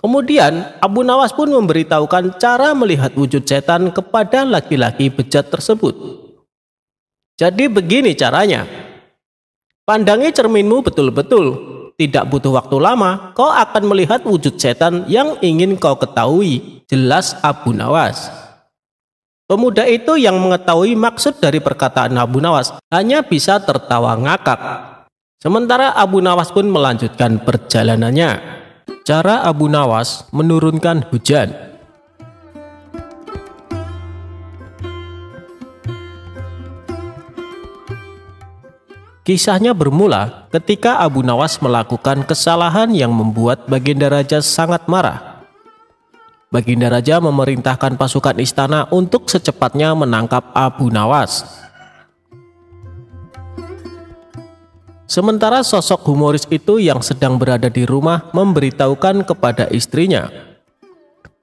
Kemudian Abu Nawas pun memberitahukan cara melihat wujud setan kepada laki-laki bejat tersebut. "Jadi begini caranya. Pandangi cerminmu betul-betul. Tidak butuh waktu lama, kau akan melihat wujud setan yang ingin kau ketahui," jelas Abu Nawas. Pemuda itu yang mengetahui maksud dari perkataan Abu Nawas hanya bisa tertawa ngakak. Sementara Abu Nawas pun melanjutkan perjalanannya. Cara Abu Nawas menurunkan hujan. Kisahnya bermula ketika Abu Nawas melakukan kesalahan yang membuat Baginda Raja sangat marah. Baginda Raja memerintahkan pasukan istana untuk secepatnya menangkap Abu Nawas. Sementara sosok humoris itu yang sedang berada di rumah memberitahukan kepada istrinya,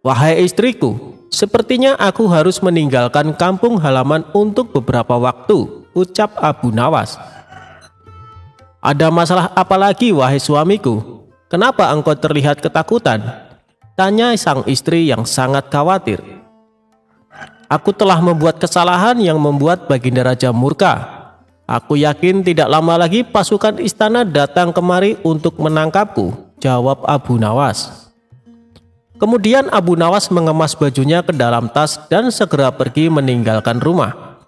"Wahai istriku, sepertinya aku harus meninggalkan kampung halaman untuk beberapa waktu," ucap Abu Nawas. "Ada masalah apa lagi, wahai suamiku? Kenapa engkau terlihat ketakutan?" tanya sang istri yang sangat khawatir. "Aku telah membuat kesalahan yang membuat Baginda Raja murka. Aku yakin tidak lama lagi pasukan istana datang kemari untuk menangkapku," jawab Abu Nawas. Kemudian Abu Nawas mengemas bajunya ke dalam tas dan segera pergi meninggalkan rumah.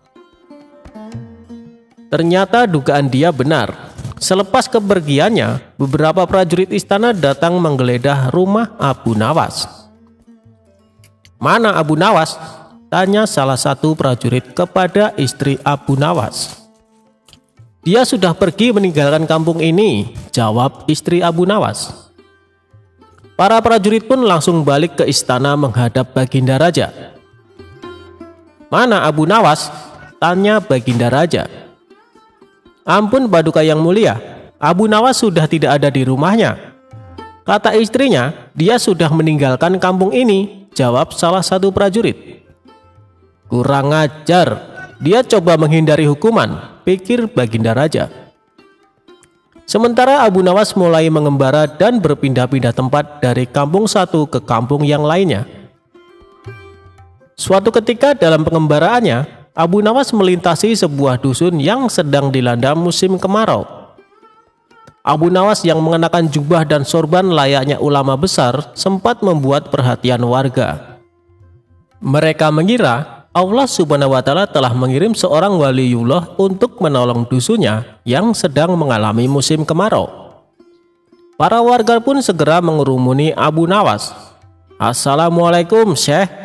Ternyata dugaan dia benar. Selepas kepergiannya, beberapa prajurit istana datang menggeledah rumah Abu Nawas. "Mana Abu Nawas?" tanya salah satu prajurit kepada istri Abu Nawas. "Dia sudah pergi meninggalkan kampung ini," jawab istri Abu Nawas. Para prajurit pun langsung balik ke istana menghadap Baginda Raja. "Mana Abu Nawas?" tanya Baginda Raja. "Ampun Paduka yang mulia, Abu Nawas sudah tidak ada di rumahnya," kata istrinya. "Dia sudah meninggalkan kampung ini," jawab salah satu prajurit. "Kurang ajar, dia coba menghindari hukuman," pikir Baginda Raja. Sementara Abu Nawas mulai mengembara dan berpindah-pindah tempat dari kampung satu ke kampung yang lainnya. Suatu ketika dalam pengembaraannya, Abu Nawas melintasi sebuah dusun yang sedang dilanda musim kemarau. Abu Nawas yang mengenakan jubah dan sorban layaknya ulama besar sempat membuat perhatian warga. Mereka mengira Allah Subhanahu wa Ta'ala telah mengirim seorang waliullah untuk menolong dusunnya yang sedang mengalami musim kemarau. Para warga pun segera mengerumuni Abu Nawas. "Assalamualaikum Syekh.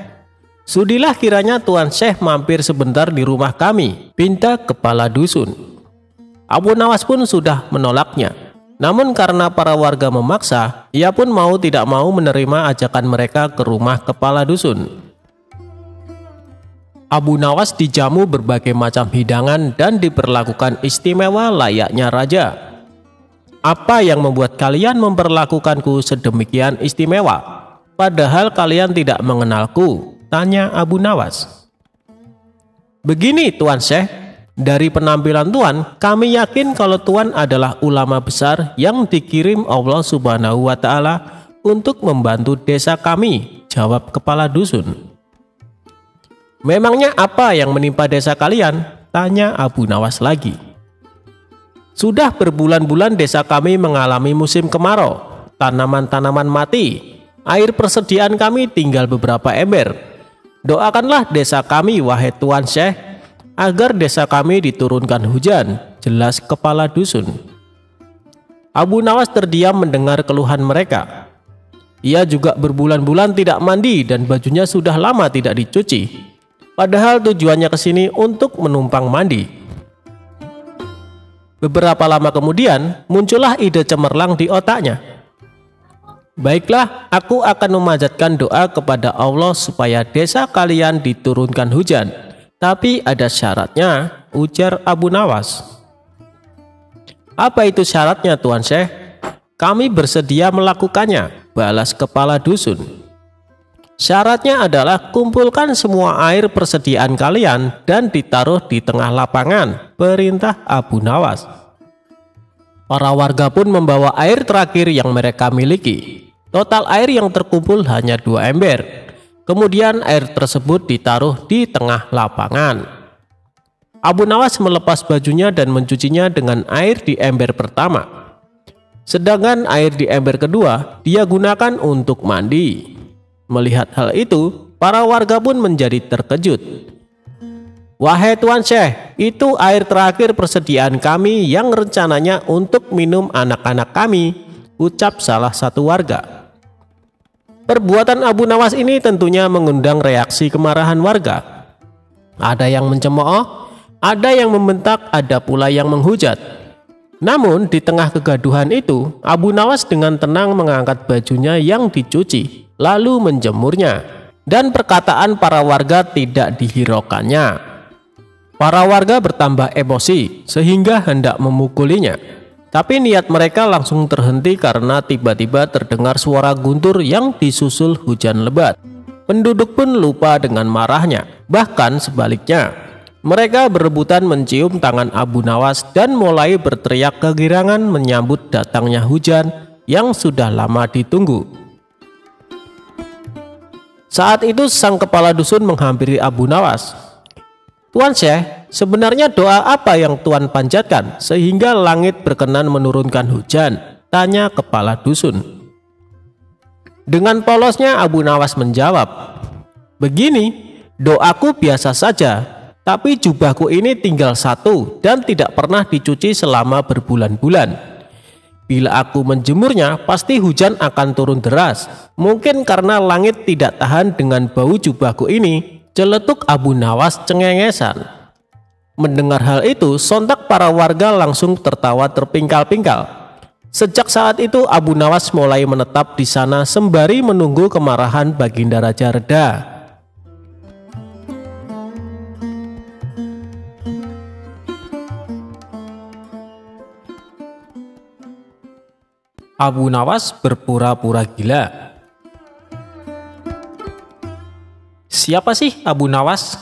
Sudilah kiranya Tuan Syekh mampir sebentar di rumah kami," pinta kepala dusun. Abu Nawas pun sudah menolaknya. Namun karena para warga memaksa, ia pun mau tidak mau menerima ajakan mereka ke rumah kepala dusun. Abu Nawas dijamu berbagai macam hidangan dan diperlakukan istimewa layaknya raja. "Apa yang membuat kalian memperlakukanku sedemikian istimewa, padahal kalian tidak mengenalku?" tanya Abu Nawas. "Begini Tuan Syekh, dari penampilan Tuan, kami yakin kalau Tuan adalah ulama besar yang dikirim Allah Subhanahu wa Ta'ala untuk membantu desa kami," jawab kepala dusun. "Memangnya apa yang menimpa desa kalian?" tanya Abu Nawas lagi. "Sudah berbulan-bulan desa kami mengalami musim kemarau. Tanaman-tanaman mati. Air persediaan kami tinggal beberapa ember. Doakanlah desa kami, wahai Tuan Syekh, agar desa kami diturunkan hujan," jelas kepala dusun. Abu Nawas terdiam mendengar keluhan mereka. Ia juga berbulan-bulan tidak mandi dan bajunya sudah lama tidak dicuci. Padahal tujuannya ke sini untuk menumpang mandi. Beberapa lama kemudian muncullah ide cemerlang di otaknya. "Baiklah, aku akan memanjatkan doa kepada Allah supaya desa kalian diturunkan hujan. Tapi ada syaratnya," ujar Abu Nawas. "Apa itu syaratnya, Tuan Syekh?" "Kami bersedia melakukannya," balas kepala dusun. "Syaratnya adalah kumpulkan semua air persediaan kalian dan ditaruh di tengah lapangan," perintah Abu Nawas. Para warga pun membawa air terakhir yang mereka miliki. Total air yang terkumpul hanya 2 ember. Kemudian air tersebut ditaruh di tengah lapangan. Abu Nawas melepas bajunya dan mencucinya dengan air di ember pertama. Sedangkan air di ember kedua dia gunakan untuk mandi. Melihat hal itu, para warga pun menjadi terkejut. "Wahai Tuan Syekh, itu air terakhir persediaan kami yang rencananya untuk minum anak-anak kami," ucap salah satu warga. Perbuatan Abu Nawas ini tentunya mengundang reaksi kemarahan warga. Ada yang mencemooh, ada yang membentak, ada pula yang menghujat. Namun di tengah kegaduhan itu, Abu Nawas dengan tenang mengangkat bajunya yang dicuci, lalu menjemurnya, dan perkataan para warga tidak dihiraukannya. Para warga bertambah emosi sehingga hendak memukulinya. Tapi niat mereka langsung terhenti karena tiba-tiba terdengar suara guntur yang disusul hujan lebat. Penduduk pun lupa dengan marahnya. Bahkan sebaliknya, mereka berebutan mencium tangan Abu Nawas dan mulai berteriak kegirangan menyambut datangnya hujan yang sudah lama ditunggu. Saat itu sang kepala dusun menghampiri Abu Nawas. "Tuan Syekh, sebenarnya doa apa yang Tuan panjatkan sehingga langit berkenan menurunkan hujan?" tanya kepala dusun. Dengan polosnya Abu Nawas menjawab, "Begini, doaku biasa saja, tapi jubahku ini tinggal satu dan tidak pernah dicuci selama berbulan-bulan. Bila aku menjemurnya, pasti hujan akan turun deras. Mungkin karena langit tidak tahan dengan bau jubahku ini," celetuk Abu Nawas cengengesan. Mendengar hal itu, sontak para warga langsung tertawa terpingkal-pingkal. Sejak saat itu Abu Nawas mulai menetap di sana sembari menunggu kemarahan Baginda Raja reda. Abu Nawas berpura-pura gila. Siapa sih Abu Nawas?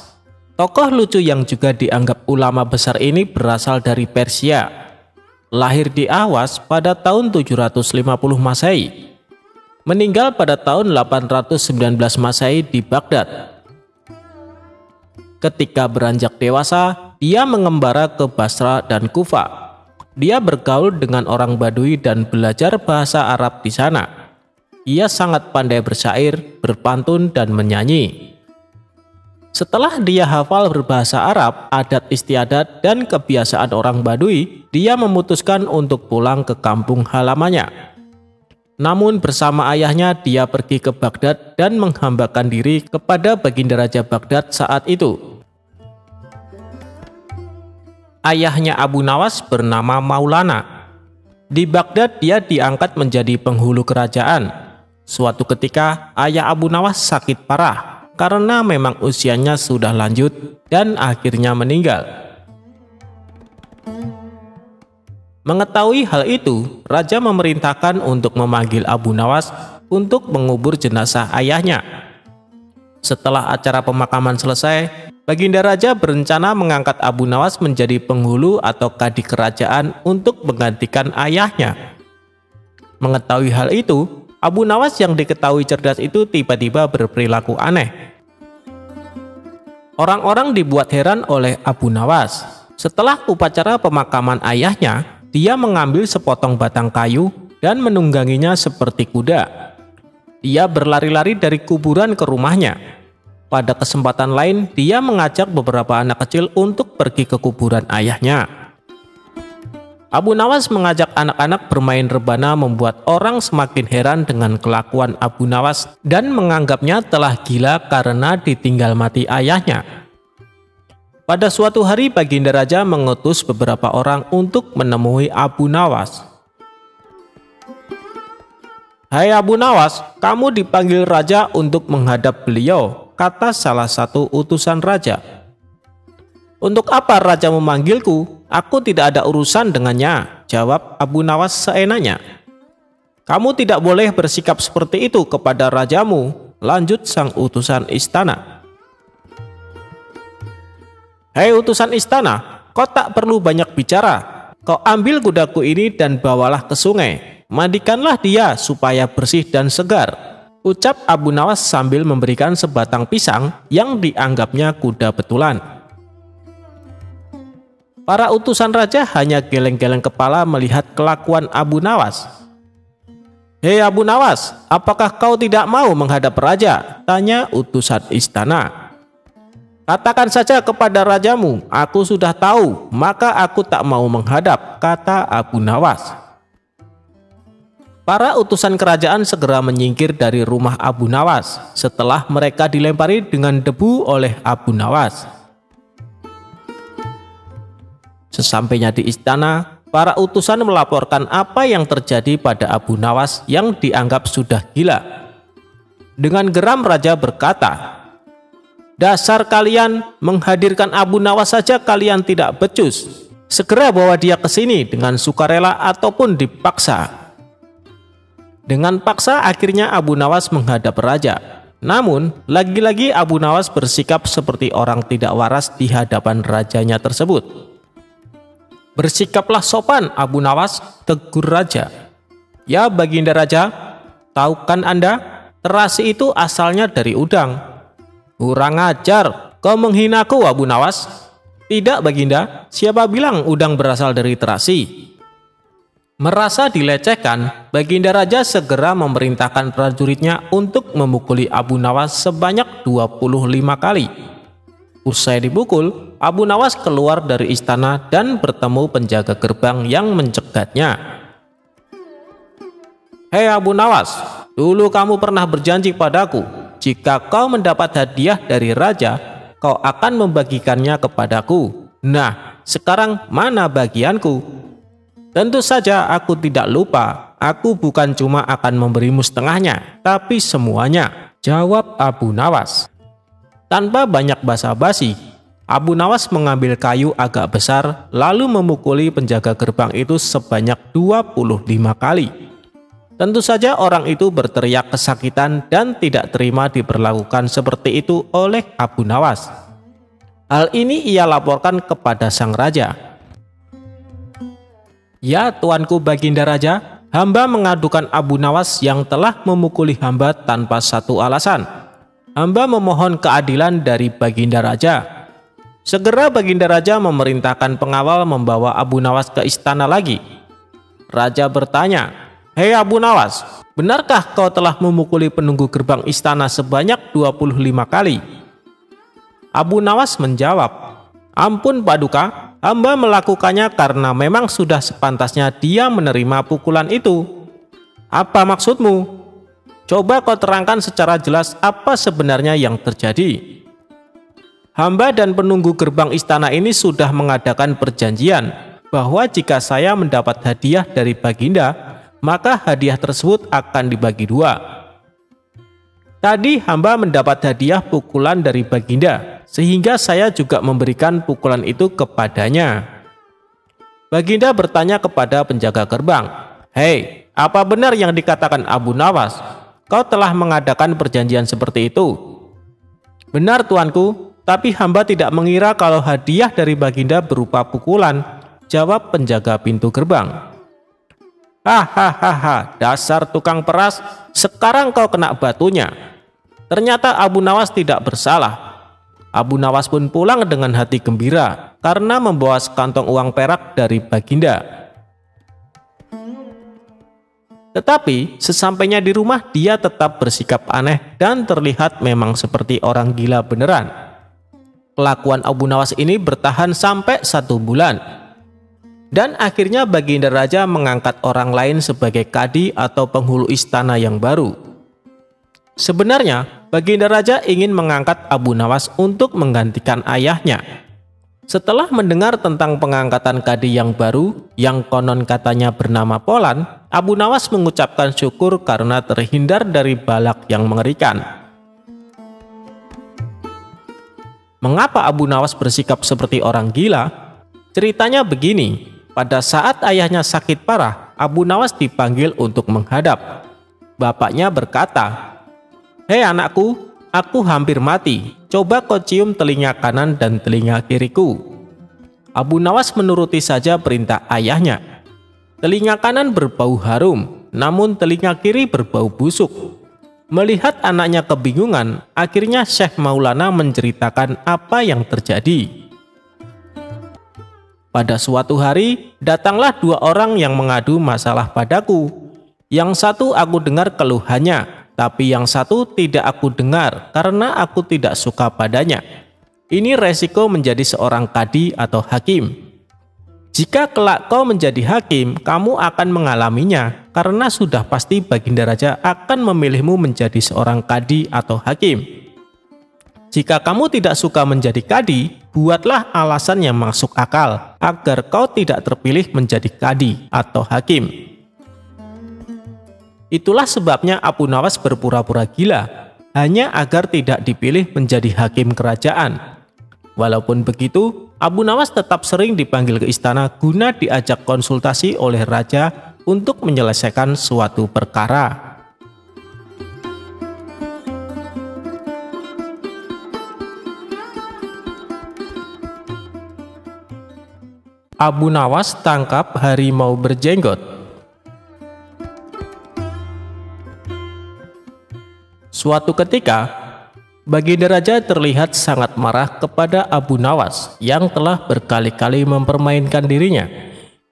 Tokoh lucu yang juga dianggap ulama besar ini berasal dari Persia. Lahir di Ahwas pada tahun 750 Masehi. Meninggal pada tahun 819 Masehi di Baghdad. Ketika beranjak dewasa, dia mengembara ke Basra dan Kufa. Dia bergaul dengan orang Badui dan belajar bahasa Arab di sana. Ia sangat pandai bersyair, berpantun, dan menyanyi. Setelah dia hafal berbahasa Arab, adat istiadat, dan kebiasaan orang Badui, dia memutuskan untuk pulang ke kampung halamannya. Namun bersama ayahnya dia pergi ke Baghdad dan menghambakan diri kepada Baginda Raja Baghdad saat itu. Ayahnya Abu Nawas bernama Maulana. Di Baghdad dia diangkat menjadi penghulu kerajaan. Suatu ketika ayah Abu Nawas sakit parah karena memang usianya sudah lanjut dan akhirnya meninggal. Mengetahui hal itu, raja memerintahkan untuk memanggil Abu Nawas untuk mengubur jenazah ayahnya. Setelah acara pemakaman selesai, Baginda Raja berencana mengangkat Abu Nawas menjadi penghulu atau kadi kerajaan untuk menggantikan ayahnya. Mengetahui hal itu, Abu Nawas yang diketahui cerdas itu tiba-tiba berperilaku aneh. Orang-orang dibuat heran oleh Abu Nawas. Setelah upacara pemakaman ayahnya, dia mengambil sepotong batang kayu dan menungganginya seperti kuda. Dia berlari-lari dari kuburan ke rumahnya. Pada kesempatan lain, dia mengajak beberapa anak kecil untuk pergi ke kuburan ayahnya. Abu Nawas mengajak anak-anak bermain rebana membuat orang semakin heran dengan kelakuan Abu Nawas dan menganggapnya telah gila karena ditinggal mati ayahnya. Pada suatu hari Baginda Raja mengutus beberapa orang untuk menemui Abu Nawas. "Hai Abu Nawas, kamu dipanggil Raja untuk menghadap beliau," kata salah satu utusan Raja. "Untuk apa Raja memanggilku? Aku tidak ada urusan dengannya," jawab Abu Nawas seenaknya. "Kamu tidak boleh bersikap seperti itu kepada rajamu," lanjut sang utusan istana. "Hei utusan istana, kau tak perlu banyak bicara. Kau ambil kudaku ini dan bawalah ke sungai. Mandikanlah dia supaya bersih dan segar," ucap Abu Nawas sambil memberikan sebatang pisang yang dianggapnya kuda betulan. Para utusan raja hanya geleng-geleng kepala melihat kelakuan Abu Nawas. "Hei Abu Nawas, apakah kau tidak mau menghadap raja?" tanya utusan istana. "Katakan saja kepada rajamu, aku sudah tahu, maka aku tak mau menghadap," kata Abu Nawas. Para utusan kerajaan segera menyingkir dari rumah Abu Nawas setelah mereka dilempari dengan debu oleh Abu Nawas. Sesampainya di istana, para utusan melaporkan apa yang terjadi pada Abu Nawas yang dianggap sudah gila. Dengan geram raja berkata, "Dasar kalian, menghadirkan Abu Nawas saja kalian tidak becus. Segera bawa dia ke sini dengan sukarela ataupun dipaksa." Dengan paksa akhirnya Abu Nawas menghadap raja. Namun, lagi-lagi Abu Nawas bersikap seperti orang tidak waras di hadapan rajanya tersebut. "Bersikaplah sopan Abu Nawas," tegur raja. "Ya Baginda Raja, tahu kan Anda, terasi itu asalnya dari udang." "Kurang ajar, kau menghinaku Abu Nawas." "Tidak Baginda, siapa bilang udang berasal dari terasi?" Merasa dilecehkan, Baginda Raja segera memerintahkan prajuritnya untuk memukuli Abu Nawas sebanyak 25 kali. Usai dipukul, Abu Nawas keluar dari istana dan bertemu penjaga gerbang yang mencegatnya. "Hei Abu Nawas, dulu kamu pernah berjanji padaku, jika kau mendapat hadiah dari raja, kau akan membagikannya kepadaku. Nah, sekarang mana bagianku?" "Tentu saja aku tidak lupa, aku bukan cuma akan memberimu setengahnya, tapi semuanya," jawab Abu Nawas. Tanpa banyak basa-basi, Abu Nawas mengambil kayu agak besar lalu memukuli penjaga gerbang itu sebanyak 25 kali. Tentu saja orang itu berteriak kesakitan dan tidak terima diperlakukan seperti itu oleh Abu Nawas. Hal ini ia laporkan kepada sang raja. "Ya tuanku Baginda Raja, hamba mengadukan Abu Nawas yang telah memukuli hamba tanpa satu alasan. Hamba memohon keadilan dari Baginda Raja." Segera Baginda Raja memerintahkan pengawal membawa Abu Nawas ke istana lagi. Raja bertanya, "Hei Abu Nawas, benarkah kau telah memukuli penunggu gerbang istana sebanyak 25 kali?" Abu Nawas menjawab, "Ampun Paduka, hamba melakukannya karena memang sudah sepantasnya dia menerima pukulan itu." "Apa maksudmu? Coba kau terangkan secara jelas apa sebenarnya yang terjadi." "Hamba dan penunggu gerbang istana ini sudah mengadakan perjanjian bahwa jika saya mendapat hadiah dari Baginda, maka hadiah tersebut akan dibagi dua. Tadi hamba mendapat hadiah pukulan dari Baginda, sehingga saya juga memberikan pukulan itu kepadanya." Baginda bertanya kepada penjaga gerbang, "Hei, apa benar yang dikatakan Abu Nawas? Kau telah mengadakan perjanjian seperti itu?" "Benar tuanku, tapi hamba tidak mengira kalau hadiah dari Baginda berupa pukulan," jawab penjaga pintu gerbang. "Hahaha, dasar tukang peras, sekarang kau kena batunya." Ternyata Abu Nawas tidak bersalah. Abu Nawas pun pulang dengan hati gembira karena membawa sekantong uang perak dari Baginda. Tetapi sesampainya di rumah dia tetap bersikap aneh dan terlihat memang seperti orang gila beneran. Kelakuan Abu Nawas ini bertahan sampai 1 bulan. Dan akhirnya Baginda Raja mengangkat orang lain sebagai kadi atau penghulu istana yang baru. Sebenarnya Baginda Raja ingin mengangkat Abu Nawas untuk menggantikan ayahnya. Setelah mendengar tentang pengangkatan kadi yang baru yang konon katanya bernama Polan, Abu Nawas mengucapkan syukur karena terhindar dari balak yang mengerikan. Mengapa Abu Nawas bersikap seperti orang gila? Ceritanya begini, pada saat ayahnya sakit parah, Abu Nawas dipanggil untuk menghadap. Bapaknya berkata, "Hei anakku, aku hampir mati. Coba kau cium telinga kanan dan telinga kiriku." Abu Nawas menuruti saja perintah ayahnya. Telinga kanan berbau harum, namun telinga kiri berbau busuk. Melihat anaknya kebingungan, akhirnya Syekh Maulana menceritakan apa yang terjadi. Pada suatu hari, datanglah 2 orang yang mengadu masalah padaku. Yang satu aku dengar keluhannya, tapi yang satu tidak aku dengar karena aku tidak suka padanya. Ini resiko menjadi seorang kadi atau hakim. Jika kelak kau menjadi hakim, kamu akan mengalaminya karena sudah pasti Baginda Raja akan memilihmu menjadi seorang kadi atau hakim. Jika kamu tidak suka menjadi kadi, buatlah alasan yang masuk akal agar kau tidak terpilih menjadi kadi atau hakim. Itulah sebabnya Abu Nawas berpura-pura gila, hanya agar tidak dipilih menjadi hakim kerajaan. Walaupun begitu, Abu Nawas tetap sering dipanggil ke istana guna diajak konsultasi oleh raja untuk menyelesaikan suatu perkara. Abu Nawas tangkap harimau berjenggot. Suatu ketika, Baginda Raja terlihat sangat marah kepada Abu Nawas yang telah berkali-kali mempermainkan dirinya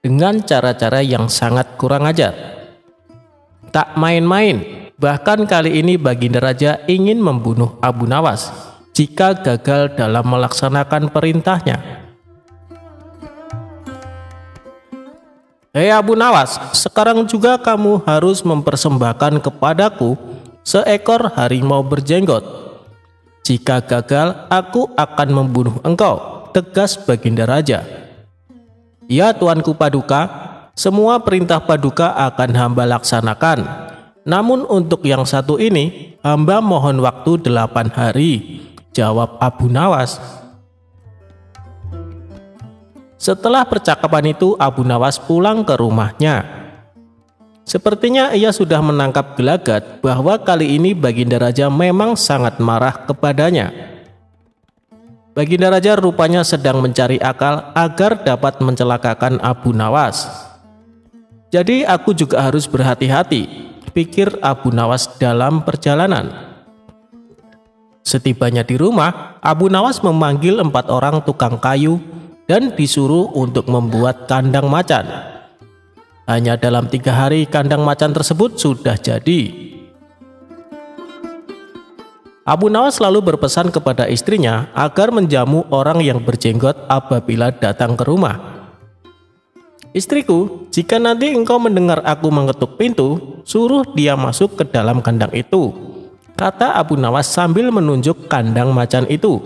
dengan cara-cara yang sangat kurang ajar. Tak main-main, bahkan kali ini Baginda Raja ingin membunuh Abu Nawas jika gagal dalam melaksanakan perintahnya. "Hei Abu Nawas, sekarang juga kamu harus mempersembahkan kepadaku seekor harimau berjenggot. Jika gagal, aku akan membunuh engkau," tegas Baginda Raja. "Ya Tuanku Paduka, semua perintah Paduka akan hamba laksanakan. Namun untuk yang satu ini, hamba mohon waktu 8 hari, jawab Abu Nawas. Setelah percakapan itu, Abu Nawas pulang ke rumahnya. Sepertinya ia sudah menangkap gelagat bahwa kali ini Baginda Raja memang sangat marah kepadanya. Baginda Raja rupanya sedang mencari akal agar dapat mencelakakan Abu Nawas. "Jadi aku juga harus berhati-hati," pikir Abu Nawas dalam perjalanan. Setibanya di rumah, Abu Nawas memanggil 4 orang tukang kayu dan disuruh untuk membuat kandang macan. Hanya dalam 3 hari kandang macan tersebut sudah jadi. Abu Nawas lalu berpesan kepada istrinya agar menjamu orang yang berjenggot apabila datang ke rumah. "Istriku, jika nanti engkau mendengar aku mengetuk pintu, suruh dia masuk ke dalam kandang itu," kata Abu Nawas sambil menunjuk kandang macan itu.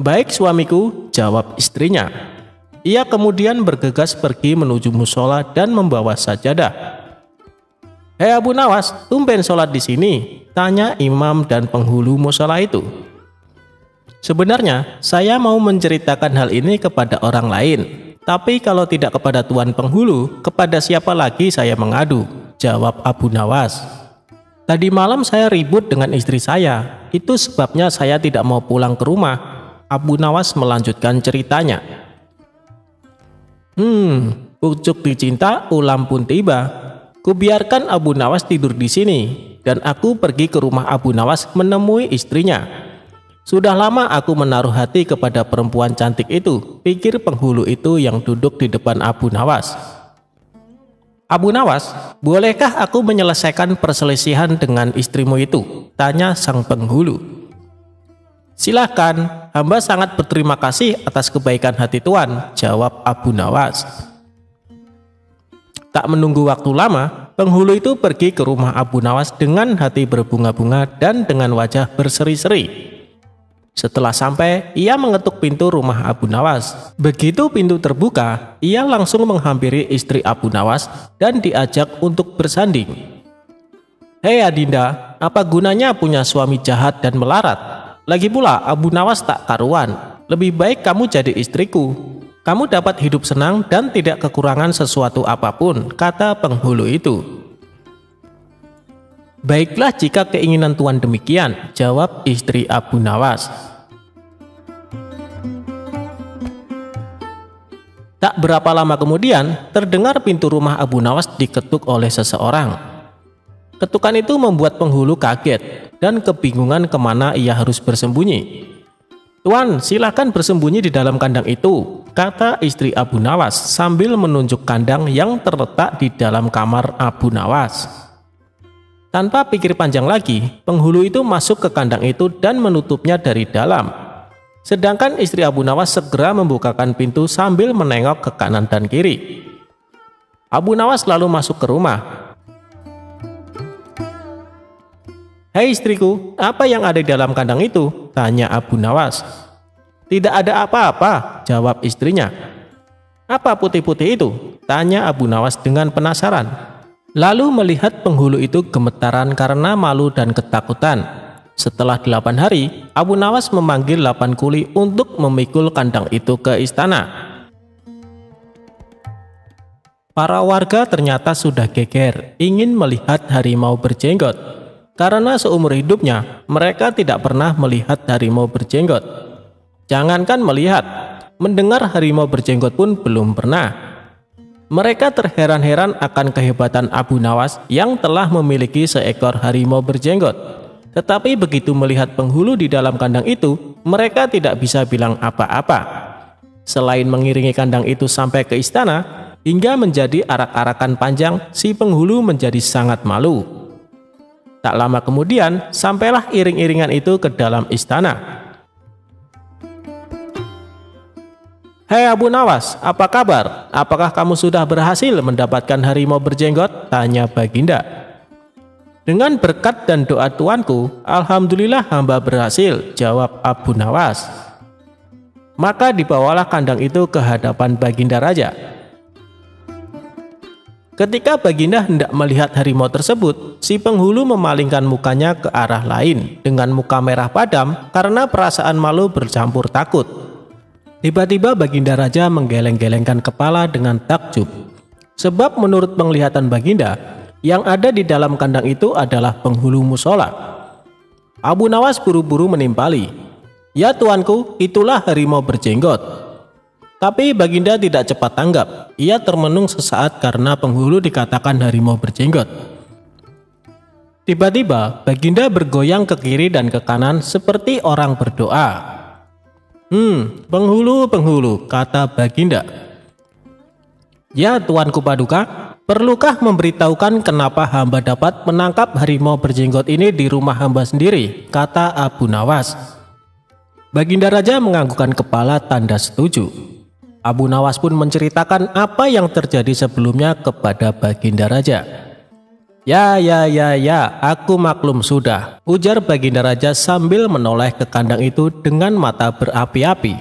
"Baik suamiku," jawab istrinya. Ia kemudian bergegas pergi menuju musola dan membawa sajadah. "Hei Abu Nawas, tumben sholat di sini?" tanya imam dan penghulu musola itu. "Sebenarnya saya mau menceritakan hal ini kepada orang lain, tapi kalau tidak kepada tuan penghulu, kepada siapa lagi saya mengadu?" jawab Abu Nawas. "Tadi malam saya ribut dengan istri saya, itu sebabnya saya tidak mau pulang ke rumah." Abu Nawas melanjutkan ceritanya. Pucuk dicinta, ulam pun tiba. Kubiarkan Abu Nawas tidur di sini, dan aku pergi ke rumah Abu Nawas menemui istrinya. Sudah lama aku menaruh hati kepada perempuan cantik itu, pikir penghulu itu yang duduk di depan Abu Nawas. Abu Nawas, bolehkah aku menyelesaikan perselisihan dengan istrimu itu? Tanya sang penghulu. Silahkan, hamba sangat berterima kasih atas kebaikan hati Tuan, jawab Abu Nawas. Tak menunggu waktu lama, penghulu itu pergi ke rumah Abu Nawas dengan hati berbunga-bunga dan dengan wajah berseri-seri. Setelah sampai, ia mengetuk pintu rumah Abu Nawas. Begitu pintu terbuka, ia langsung menghampiri istri Abu Nawas dan diajak untuk bersanding. Hei Adinda, apa gunanya punya suami jahat dan melarat? Lagi pula Abu Nawas tak karuan. Lebih baik kamu jadi istriku. Kamu dapat hidup senang dan tidak kekurangan sesuatu apapun, kata penghulu itu. Baiklah jika keinginan Tuan demikian, jawab istri Abu Nawas. Tak berapa lama kemudian, terdengar pintu rumah Abu Nawas diketuk oleh seseorang. Ketukan itu membuat penghulu kaget dan kebingungan kemana ia harus bersembunyi. Tuan, silahkan bersembunyi di dalam kandang itu, kata istri Abu Nawas sambil menunjuk kandang yang terletak di dalam kamar Abu Nawas. Tanpa pikir panjang lagi, penghulu itu masuk ke kandang itu dan menutupnya dari dalam. Sedangkan istri Abu Nawas segera membukakan pintu sambil menengok ke kanan dan kiri. Abu Nawas lalu masuk ke rumah. Hei istriku, apa yang ada di dalam kandang itu? Tanya Abu Nawas. Tidak ada apa-apa, jawab istrinya. Apa putih-putih itu? Tanya Abu Nawas dengan penasaran. Lalu melihat penghulu itu gemetaran karena malu dan ketakutan. Setelah 8 hari, Abu Nawas memanggil 8 kuli untuk memikul kandang itu ke istana. Para warga ternyata sudah geger, ingin melihat harimau berjenggot. Karena seumur hidupnya, mereka tidak pernah melihat harimau berjenggot. Jangankan melihat, mendengar harimau berjenggot pun belum pernah. Mereka terheran-heran akan kehebatan Abu Nawas yang telah memiliki seekor harimau berjenggot. Tetapi begitu melihat penghulu di dalam kandang itu, mereka tidak bisa bilang apa-apa. Selain mengiringi kandang itu sampai ke istana, hingga menjadi arak-arakan panjang, si penghulu menjadi sangat malu. Tak lama kemudian, sampailah iring-iringan itu ke dalam istana. Hei Abu Nawas, apa kabar? Apakah kamu sudah berhasil mendapatkan harimau berjenggot? Tanya Baginda. Dengan berkat dan doa tuanku, alhamdulillah hamba berhasil, jawab Abu Nawas. Maka dibawalah kandang itu ke hadapan Baginda Raja. Ketika Baginda hendak melihat harimau tersebut, si penghulu memalingkan mukanya ke arah lain dengan muka merah padam karena perasaan malu bercampur takut. Tiba-tiba Baginda Raja menggeleng-gelengkan kepala dengan takjub. Sebab menurut penglihatan Baginda, yang ada di dalam kandang itu adalah penghulu musola. Abu Nawas buru-buru menimpali. Ya tuanku, itulah harimau berjenggot. Tapi Baginda tidak cepat tanggap. Ia termenung sesaat karena penghulu dikatakan harimau berjenggot. Tiba-tiba Baginda bergoyang ke kiri dan ke kanan seperti orang berdoa. Penghulu, kata Baginda. Ya tuanku Paduka, perlukah memberitahukan kenapa hamba dapat menangkap harimau berjenggot ini di rumah hamba sendiri? Kata Abu Nawas. Baginda Raja menganggukkan kepala tanda setuju. Abu Nawas pun menceritakan apa yang terjadi sebelumnya kepada Baginda Raja. Ya, aku maklum sudah, ujar Baginda Raja sambil menoleh ke kandang itu dengan mata berapi-api.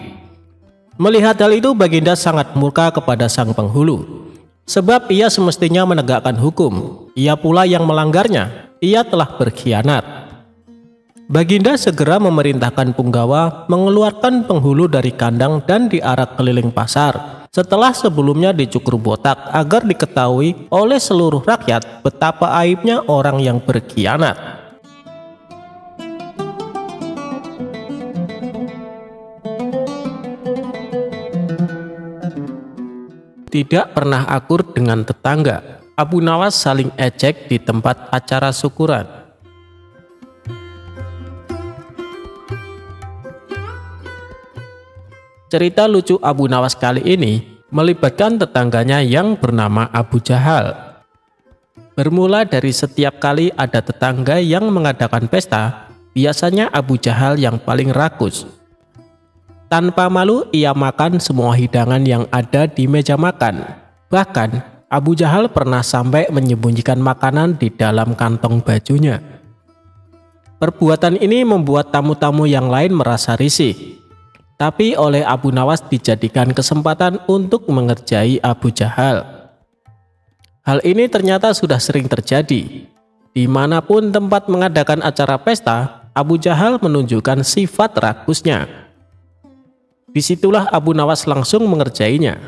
Melihat hal itu, Baginda sangat murka kepada sang penghulu. Sebab ia semestinya menegakkan hukum, ia pula yang melanggarnya, ia telah berkhianat. Baginda segera memerintahkan punggawa mengeluarkan penghulu dari kandang dan diarak keliling pasar, setelah sebelumnya dicukur botak agar diketahui oleh seluruh rakyat betapa aibnya orang yang berkhianat. Tidak pernah akur dengan tetangga, Abu Nawas saling ejek di tempat acara syukuran. Cerita lucu Abu Nawas kali ini melibatkan tetangganya yang bernama Abu Jahal. Bermula dari setiap kali ada tetangga yang mengadakan pesta, biasanya Abu Jahal yang paling rakus. Tanpa malu ia makan semua hidangan yang ada di meja makan. Bahkan Abu Jahal pernah sampai menyembunyikan makanan di dalam kantong bajunya. Perbuatan ini membuat tamu-tamu yang lain merasa risih. Tapi oleh Abu Nawas dijadikan kesempatan untuk mengerjai Abu Jahal. Hal ini ternyata sudah sering terjadi. Dimanapun tempat mengadakan acara pesta, Abu Jahal menunjukkan sifat rakusnya. Disitulah Abu Nawas langsung mengerjainya.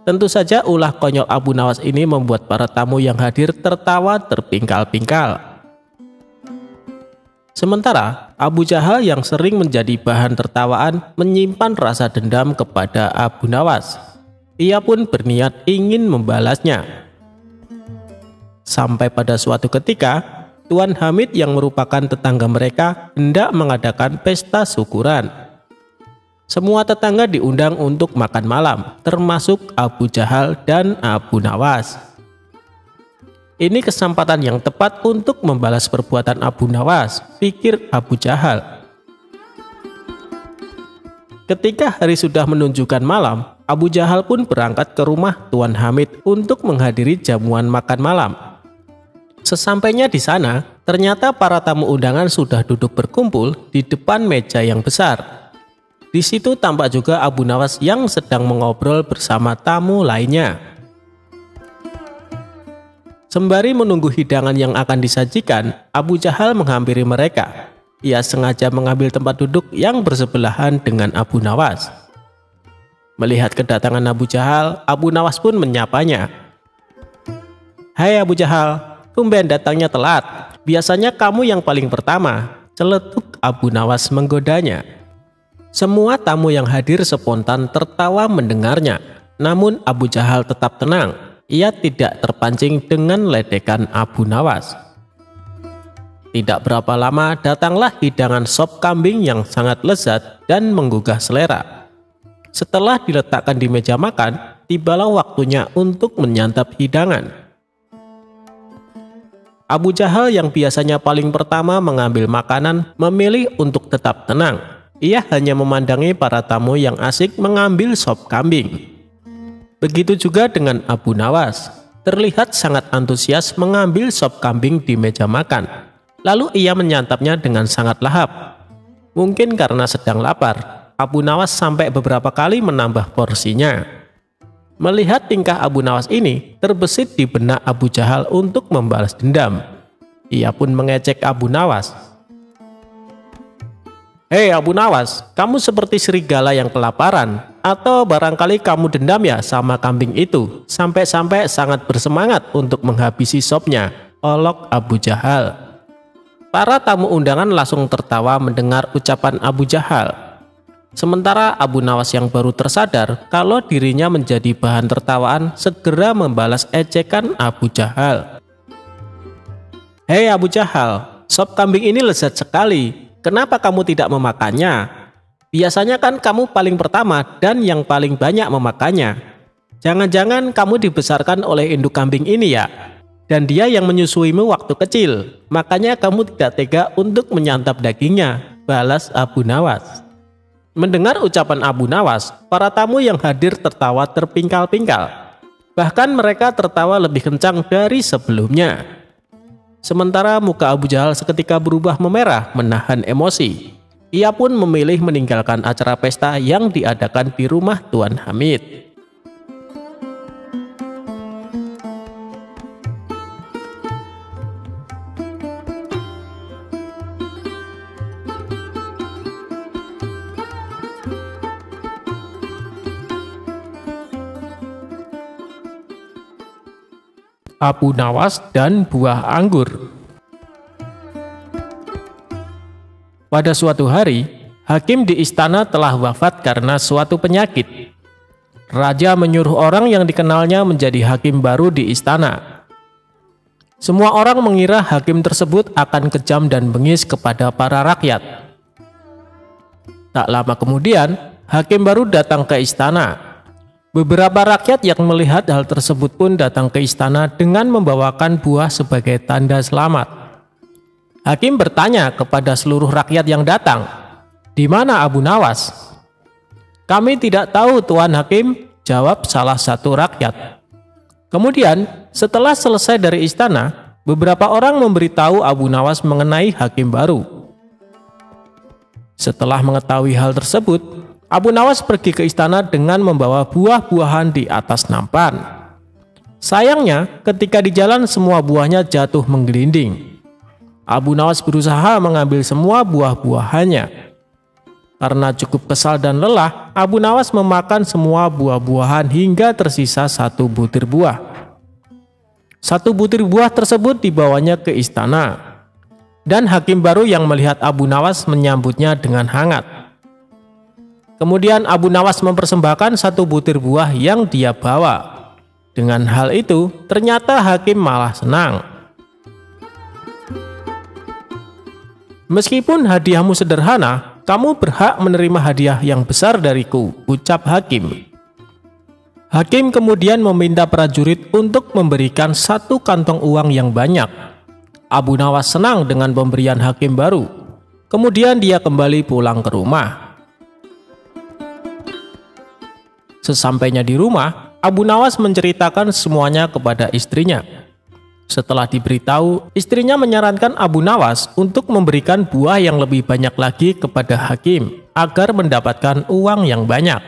Tentu saja ulah konyol Abu Nawas ini membuat para tamu yang hadir tertawa terpingkal-pingkal. Sementara Abu Jahal yang sering menjadi bahan tertawaan menyimpan rasa dendam kepada Abu Nawas. Ia pun berniat ingin membalasnya. Sampai pada suatu ketika, Tuan Hamid yang merupakan tetangga mereka hendak mengadakan pesta syukuran. Semua tetangga diundang untuk makan malam, termasuk Abu Jahal dan Abu Nawas. Ini kesempatan yang tepat untuk membalas perbuatan Abu Nawas, pikir Abu Jahal. Ketika hari sudah menunjukkan malam, Abu Jahal pun berangkat ke rumah Tuan Hamid untuk menghadiri jamuan makan malam. Sesampainya di sana, ternyata para tamu undangan sudah duduk berkumpul di depan meja yang besar. Di situ tampak juga Abu Nawas yang sedang mengobrol bersama tamu lainnya. Sembari menunggu hidangan yang akan disajikan, Abu Jahal menghampiri mereka. Ia sengaja mengambil tempat duduk yang bersebelahan dengan Abu Nawas. Melihat kedatangan Abu Jahal, Abu Nawas pun menyapanya. "Hai Abu Jahal, tumben datangnya telat. Biasanya kamu yang paling pertama," celetuk Abu Nawas menggodanya. Semua tamu yang hadir spontan tertawa mendengarnya. Namun Abu Jahal tetap tenang. Ia tidak terpancing dengan ledekan Abu Nawas. Tidak berapa lama datanglah hidangan sop kambing yang sangat lezat dan menggugah selera. Setelah diletakkan di meja makan, tibalah waktunya untuk menyantap hidangan. Abu Jahal yang biasanya paling pertama mengambil makanan memilih untuk tetap tenang. Ia hanya memandangi para tamu yang asik mengambil sop kambing. Begitu juga dengan Abu Nawas, terlihat sangat antusias mengambil sop kambing di meja makan. Lalu ia menyantapnya dengan sangat lahap. Mungkin karena sedang lapar, Abu Nawas sampai beberapa kali menambah porsinya. Melihat tingkah Abu Nawas ini, terbesit di benak Abu Jahal untuk membalas dendam. Ia pun mengejek Abu Nawas. "Hei Abu Nawas, kamu seperti serigala yang kelaparan. Atau barangkali kamu dendam ya sama kambing itu, sampai-sampai sangat bersemangat untuk menghabisi sopnya," olok Abu Jahal. Para tamu undangan langsung tertawa mendengar ucapan Abu Jahal. Sementara Abu Nawas yang baru tersadar kalau dirinya menjadi bahan tertawaan segera membalas ejekan Abu Jahal. "Hei Abu Jahal, sop kambing ini lezat sekali. Kenapa kamu tidak memakannya? Biasanya kan kamu paling pertama dan yang paling banyak memakannya. Jangan-jangan kamu dibesarkan oleh induk kambing ini ya? Dan dia yang menyusuimu waktu kecil. Makanya kamu tidak tega untuk menyantap dagingnya," balas Abu Nawas. Mendengar ucapan Abu Nawas, para tamu yang hadir tertawa terpingkal-pingkal. Bahkan mereka tertawa lebih kencang dari sebelumnya. Sementara muka Abu Jahal seketika berubah memerah menahan emosi. Ia pun memilih meninggalkan acara pesta yang diadakan di rumah Tuan Hamid. Abu Nawas dan buah anggur. Pada suatu hari, hakim di istana telah wafat karena suatu penyakit. Raja menyuruh orang yang dikenalnya menjadi hakim baru di istana. Semua orang mengira hakim tersebut akan kejam dan bengis kepada para rakyat. Tak lama kemudian, hakim baru datang ke istana. Beberapa rakyat yang melihat hal tersebut pun datang ke istana dengan membawakan buah sebagai tanda selamat. Hakim bertanya kepada seluruh rakyat yang datang, "Di mana Abu Nawas?" "Kami tidak tahu, Tuan Hakim," jawab salah satu rakyat. Kemudian, setelah selesai dari istana, beberapa orang memberitahu Abu Nawas mengenai hakim baru. Setelah mengetahui hal tersebut, Abu Nawas pergi ke istana dengan membawa buah-buahan di atas nampan. Sayangnya, ketika di jalan semua buahnya jatuh menggelinding. Abu Nawas berusaha mengambil semua buah-buahannya. Karena cukup kesal dan lelah, Abu Nawas memakan semua buah-buahan hingga tersisa 1 butir buah. 1 butir buah tersebut dibawanya ke istana. Dan hakim baru yang melihat Abu Nawas menyambutnya dengan hangat. Kemudian Abu Nawas mempersembahkan 1 butir buah yang dia bawa. Dengan hal itu, ternyata hakim malah senang. "Meskipun hadiahmu sederhana, kamu berhak menerima hadiah yang besar dariku," ucap hakim. Hakim kemudian meminta prajurit untuk memberikan 1 kantong uang yang banyak. Abu Nawas senang dengan pemberian hakim baru. Kemudian dia kembali pulang ke rumah. Sesampainya di rumah, Abu Nawas menceritakan semuanya kepada istrinya. Setelah diberitahu, istrinya menyarankan Abu Nawas untuk memberikan buah yang lebih banyak lagi kepada hakim agar mendapatkan uang yang banyak.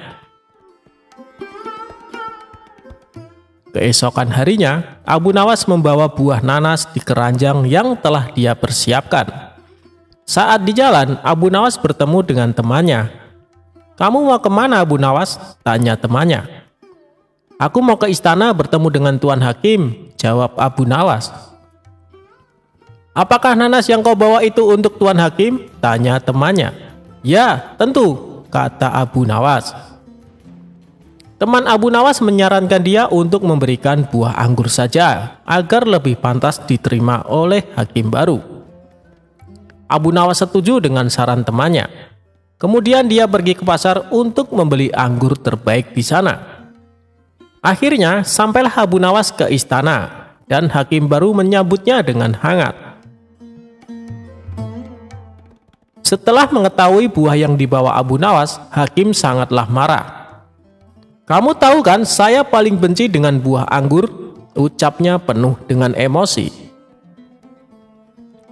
Keesokan harinya, Abu Nawas membawa buah nanas di keranjang yang telah dia persiapkan. Saat di jalan, Abu Nawas bertemu dengan temannya. "Kamu mau kemana, Abu Nawas?" tanya temannya. "Aku mau ke istana bertemu dengan Tuan Hakim," jawab Abu Nawas. "Apakah nanas yang kau bawa itu untuk Tuan Hakim?" tanya temannya. "Ya, tentu," kata Abu Nawas. Teman Abu Nawas menyarankan dia untuk memberikan buah anggur saja agar lebih pantas diterima oleh hakim baru. Abu Nawas setuju dengan saran temannya. Kemudian dia pergi ke pasar untuk membeli anggur terbaik di sana. Akhirnya sampailah Abu Nawas ke istana dan hakim baru menyambutnya dengan hangat. Setelah mengetahui buah yang dibawa Abu Nawas, hakim sangatlah marah. "Kamu tahu kan saya paling benci dengan buah anggur," ucapnya penuh dengan emosi.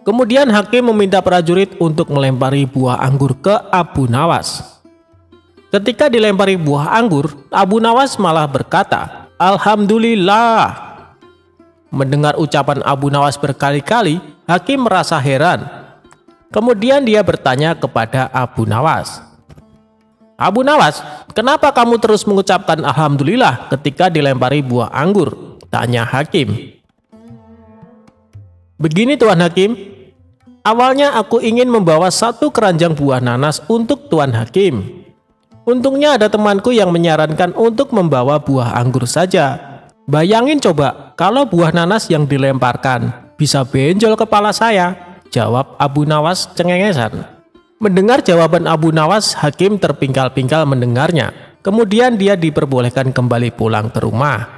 Kemudian hakim meminta prajurit untuk melempari buah anggur ke Abu Nawas. Ketika dilempari buah anggur, Abu Nawas malah berkata, "Alhamdulillah." Mendengar ucapan Abu Nawas berkali-kali, hakim merasa heran. Kemudian dia bertanya kepada Abu Nawas, "Abu Nawas, kenapa kamu terus mengucapkan Alhamdulillah ketika dilempari buah anggur?" tanya hakim. "Begini Tuan Hakim, awalnya aku ingin membawa 1 keranjang buah nanas untuk Tuan Hakim. Untungnya ada temanku yang menyarankan untuk membawa buah anggur saja. Bayangin coba kalau buah nanas yang dilemparkan bisa benjol kepala saya," jawab Abu Nawas cengengesan. Mendengar jawaban Abu Nawas, hakim terpingkal-pingkal mendengarnya. Kemudian dia diperbolehkan kembali pulang ke rumah.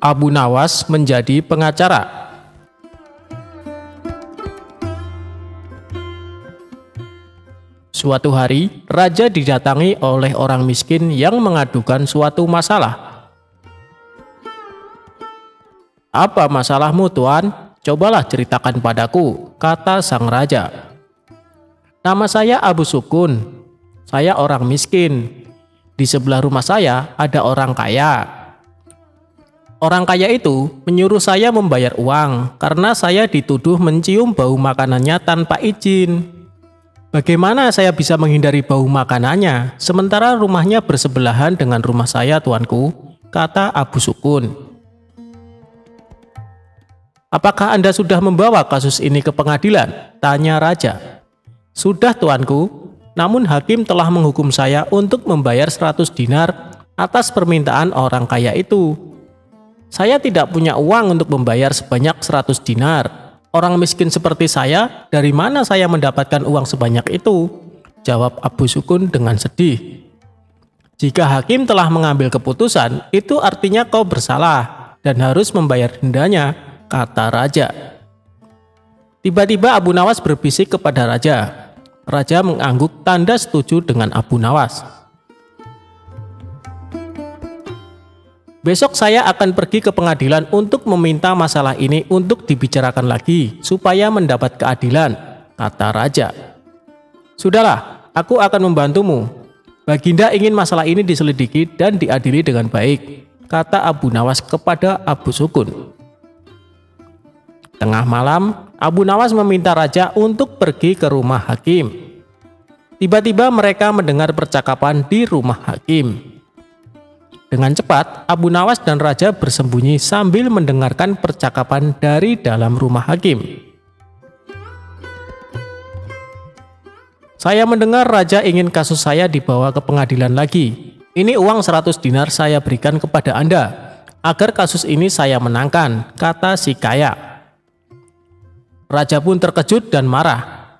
Abu Nawas menjadi pengacara. Suatu hari, raja didatangi oleh orang miskin yang mengadukan suatu masalah. "Apa masalahmu, Tuan? Cobalah ceritakan padaku," kata sang raja. "Nama saya Abu Sukun. Saya orang miskin. Di sebelah rumah saya ada orang kaya. Orang kaya itu menyuruh saya membayar uang karena saya dituduh mencium bau makanannya tanpa izin. Bagaimana saya bisa menghindari bau makanannya sementara rumahnya bersebelahan dengan rumah saya, tuanku?" kata Abu Sukun. "Apakah Anda sudah membawa kasus ini ke pengadilan?" tanya raja. "Sudah, tuanku. Namun hakim telah menghukum saya untuk membayar 100 dinar atas permintaan orang kaya itu." Saya tidak punya uang untuk membayar sebanyak 100 dinar. Orang miskin seperti saya, dari mana saya mendapatkan uang sebanyak itu? Jawab Abu Sukun dengan sedih. Jika hakim telah mengambil keputusan, itu artinya kau bersalah dan harus membayar dendanya, kata raja. Tiba-tiba Abu Nawas berbisik kepada raja. Raja mengangguk tanda setuju dengan Abu Nawas. Besok saya akan pergi ke pengadilan untuk meminta masalah ini untuk dibicarakan lagi, supaya mendapat keadilan, kata raja. Sudahlah, aku akan membantumu. Baginda ingin masalah ini diselidiki dan diadili dengan baik, kata Abu Nawas kepada Abu Sukun. Tengah malam, Abu Nawas meminta raja untuk pergi ke rumah hakim. Tiba-tiba mereka mendengar percakapan di rumah hakim. Dengan cepat, Abu Nawas dan raja bersembunyi sambil mendengarkan percakapan dari dalam rumah hakim. Saya mendengar raja ingin kasus saya dibawa ke pengadilan lagi. Ini uang 100 dinar saya berikan kepada Anda, agar kasus ini saya menangkan, kata si kaya. Raja pun terkejut dan marah.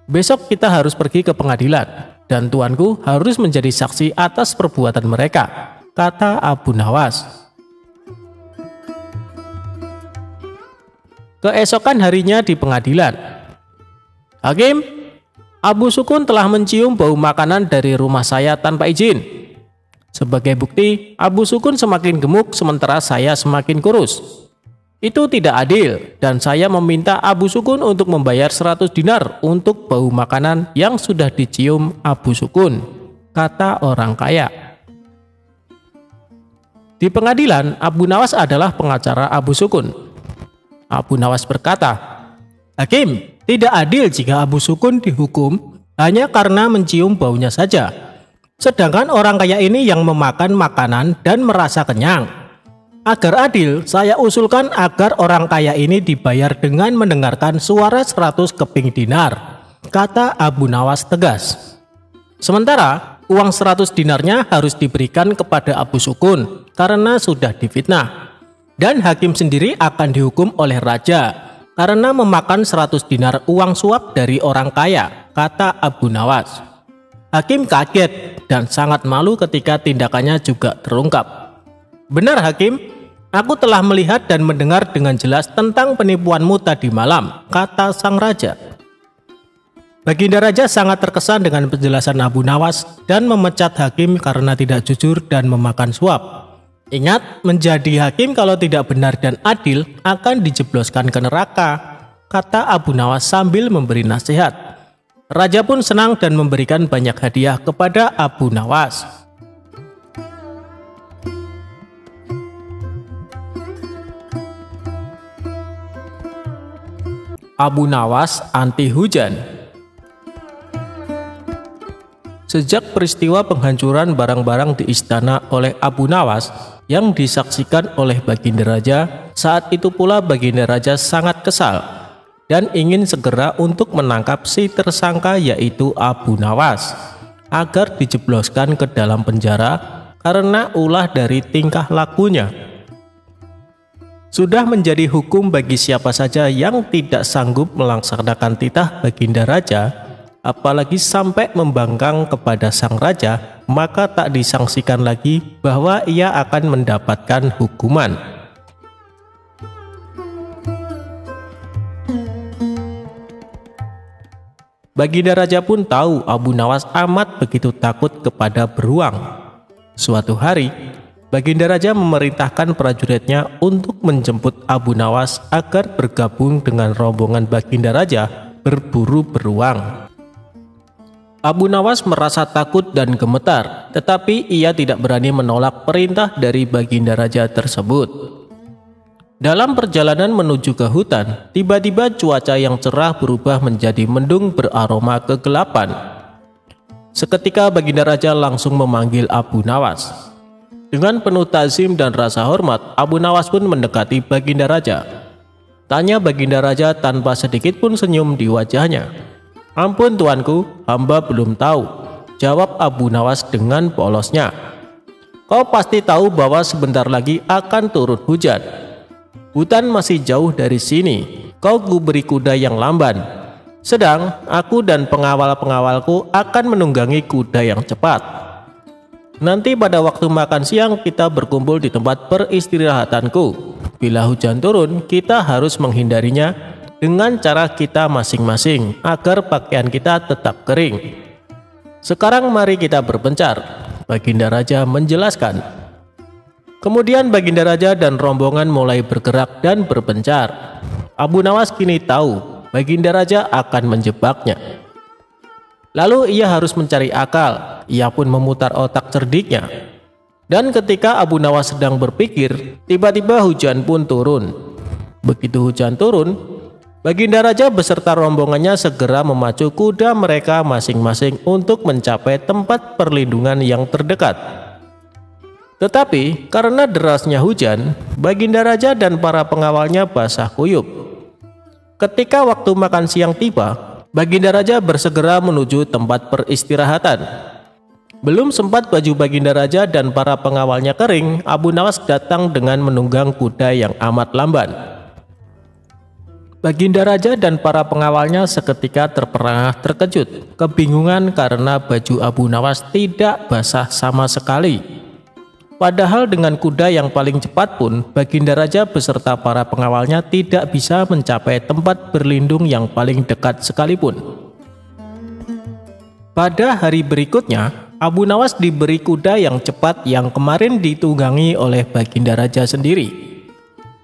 Besok kita harus pergi ke pengadilan, dan tuanku harus menjadi saksi atas perbuatan mereka, kata Abu Nawas. Keesokan harinya di pengadilan. Hakim, Abu Sukun telah mencium bau makanan dari rumah saya tanpa izin. Sebagai bukti, Abu Sukun semakin gemuk sementara saya semakin kurus. Itu tidak adil dan saya meminta Abu Sukun untuk membayar 100 dinar untuk bau makanan yang sudah dicium Abu Sukun, kata orang kaya. Di pengadilan, Abu Nawas adalah pengacara Abu Sukun. Abu Nawas berkata, Hakim, tidak adil jika Abu Sukun dihukum hanya karena mencium baunya saja. Sedangkan orang kaya ini yang memakan makanan dan merasa kenyang. Agar adil, saya usulkan agar orang kaya ini dibayar dengan mendengarkan suara 100 keping dinar, kata Abu Nawas tegas. Sementara, uang 100 dinarnya harus diberikan kepada Abu Sukun karena sudah difitnah. Dan hakim sendiri akan dihukum oleh raja karena memakan 100 dinar uang suap dari orang kaya, kata Abu Nawas. Hakim kaget dan sangat malu ketika tindakannya juga terungkap. Benar Hakim, aku telah melihat dan mendengar dengan jelas tentang penipuanmu tadi malam, kata sang raja. Baginda Raja sangat terkesan dengan penjelasan Abu Nawas dan memecat hakim karena tidak jujur dan memakan suap. Ingat, menjadi hakim kalau tidak benar dan adil akan dijebloskan ke neraka, kata Abu Nawas sambil memberi nasihat. Raja pun senang dan memberikan banyak hadiah kepada Abu Nawas. Abu Nawas anti hujan. Sejak peristiwa penghancuran barang-barang di istana oleh Abu Nawas yang disaksikan oleh Baginda Raja, saat itu pula Baginda Raja sangat kesal dan ingin segera untuk menangkap si tersangka yaitu Abu Nawas agar dijebloskan ke dalam penjara karena ulah dari tingkah lakunya. Sudah menjadi hukum bagi siapa saja yang tidak sanggup melaksanakan titah Baginda Raja, apalagi sampai membangkang kepada sang raja, maka tak disangsikan lagi bahwa ia akan mendapatkan hukuman. Baginda Raja pun tahu Abu Nawas amat begitu takut kepada beruang. Suatu hari, Baginda Raja memerintahkan prajuritnya untuk menjemput Abu Nawas agar bergabung dengan rombongan Baginda Raja berburu beruang. Abu Nawas merasa takut dan gemetar, tetapi ia tidak berani menolak perintah dari Baginda Raja tersebut. Dalam perjalanan menuju ke hutan, tiba-tiba cuaca yang cerah berubah menjadi mendung beraroma kegelapan. Seketika Baginda Raja langsung memanggil Abu Nawas. Dengan penuh ta'zim dan rasa hormat, Abu Nawas pun mendekati Baginda Raja. Tanya Baginda Raja tanpa sedikit pun senyum di wajahnya. Ampun tuanku, hamba belum tahu, jawab Abu Nawas dengan polosnya. Kau pasti tahu bahwa sebentar lagi akan turun hujan. Hutan masih jauh dari sini. Kau beri kuda yang lamban. Sedang aku dan pengawal-pengawalku akan menunggangi kuda yang cepat. Nanti pada waktu makan siang kita berkumpul di tempat peristirahatanku. Bila hujan turun, kita harus menghindarinya dengan cara kita masing-masing agar pakaian kita tetap kering. Sekarang mari kita berpencar, Baginda Raja menjelaskan. Kemudian Baginda Raja dan rombongan mulai bergerak dan berpencar. Abu Nawas kini tahu Baginda Raja akan menjebaknya. Lalu ia harus mencari akal. Ia pun memutar otak cerdiknya. Dan ketika Abu Nawas sedang berpikir, tiba-tiba hujan pun turun. Begitu hujan turun, Baginda Raja beserta rombongannya segera memacu kuda mereka masing-masing untuk mencapai tempat perlindungan yang terdekat. Tetapi karena derasnya hujan, Baginda Raja dan para pengawalnya basah kuyup. Ketika waktu makan siang tiba, Baginda Raja bersegera menuju tempat peristirahatan. Belum sempat baju Baginda Raja dan para pengawalnya kering, Abu Nawas datang dengan menunggang kuda yang amat lamban. Baginda Raja dan para pengawalnya seketika terperangah terkejut, kebingungan karena baju Abu Nawas tidak basah sama sekali. Padahal dengan kuda yang paling cepat pun, Baginda Raja beserta para pengawalnya tidak bisa mencapai tempat berlindung yang paling dekat sekalipun. Pada hari berikutnya, Abu Nawas diberi kuda yang cepat yang kemarin ditunggangi oleh Baginda Raja sendiri.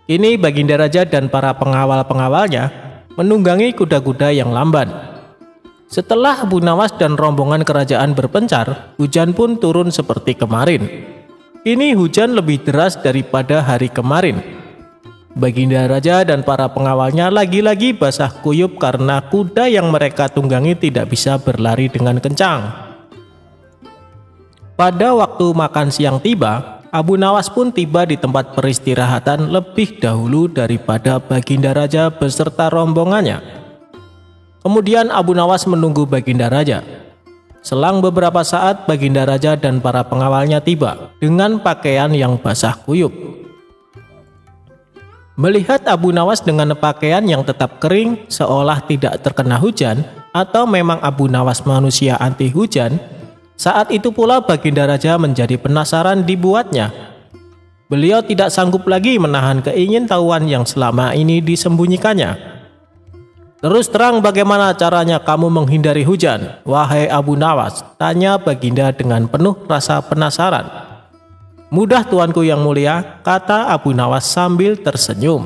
Kini Baginda Raja dan para pengawal-pengawalnya menunggangi kuda-kuda yang lamban. Setelah Abu Nawas dan rombongan kerajaan berpencar, hujan pun turun seperti kemarin. Kini hujan lebih deras daripada hari kemarin. Baginda Raja dan para pengawalnya lagi-lagi basah kuyup karena kuda yang mereka tunggangi tidak bisa berlari dengan kencang. Pada waktu makan siang tiba, Abu Nawas pun tiba di tempat peristirahatan lebih dahulu daripada Baginda Raja beserta rombongannya. Kemudian Abu Nawas menunggu Baginda Raja. Selang beberapa saat, Baginda Raja dan para pengawalnya tiba dengan pakaian yang basah kuyup. Melihat Abu Nawas dengan pakaian yang tetap kering seolah tidak terkena hujan, atau memang Abu Nawas manusia anti hujan, saat itu pula Baginda Raja menjadi penasaran dibuatnya. Beliau tidak sanggup lagi menahan keingintahuan yang selama ini disembunyikannya. Terus terang bagaimana caranya kamu menghindari hujan, wahai Abu Nawas? Tanya Baginda dengan penuh rasa penasaran. Mudah tuanku yang mulia, kata Abu Nawas sambil tersenyum.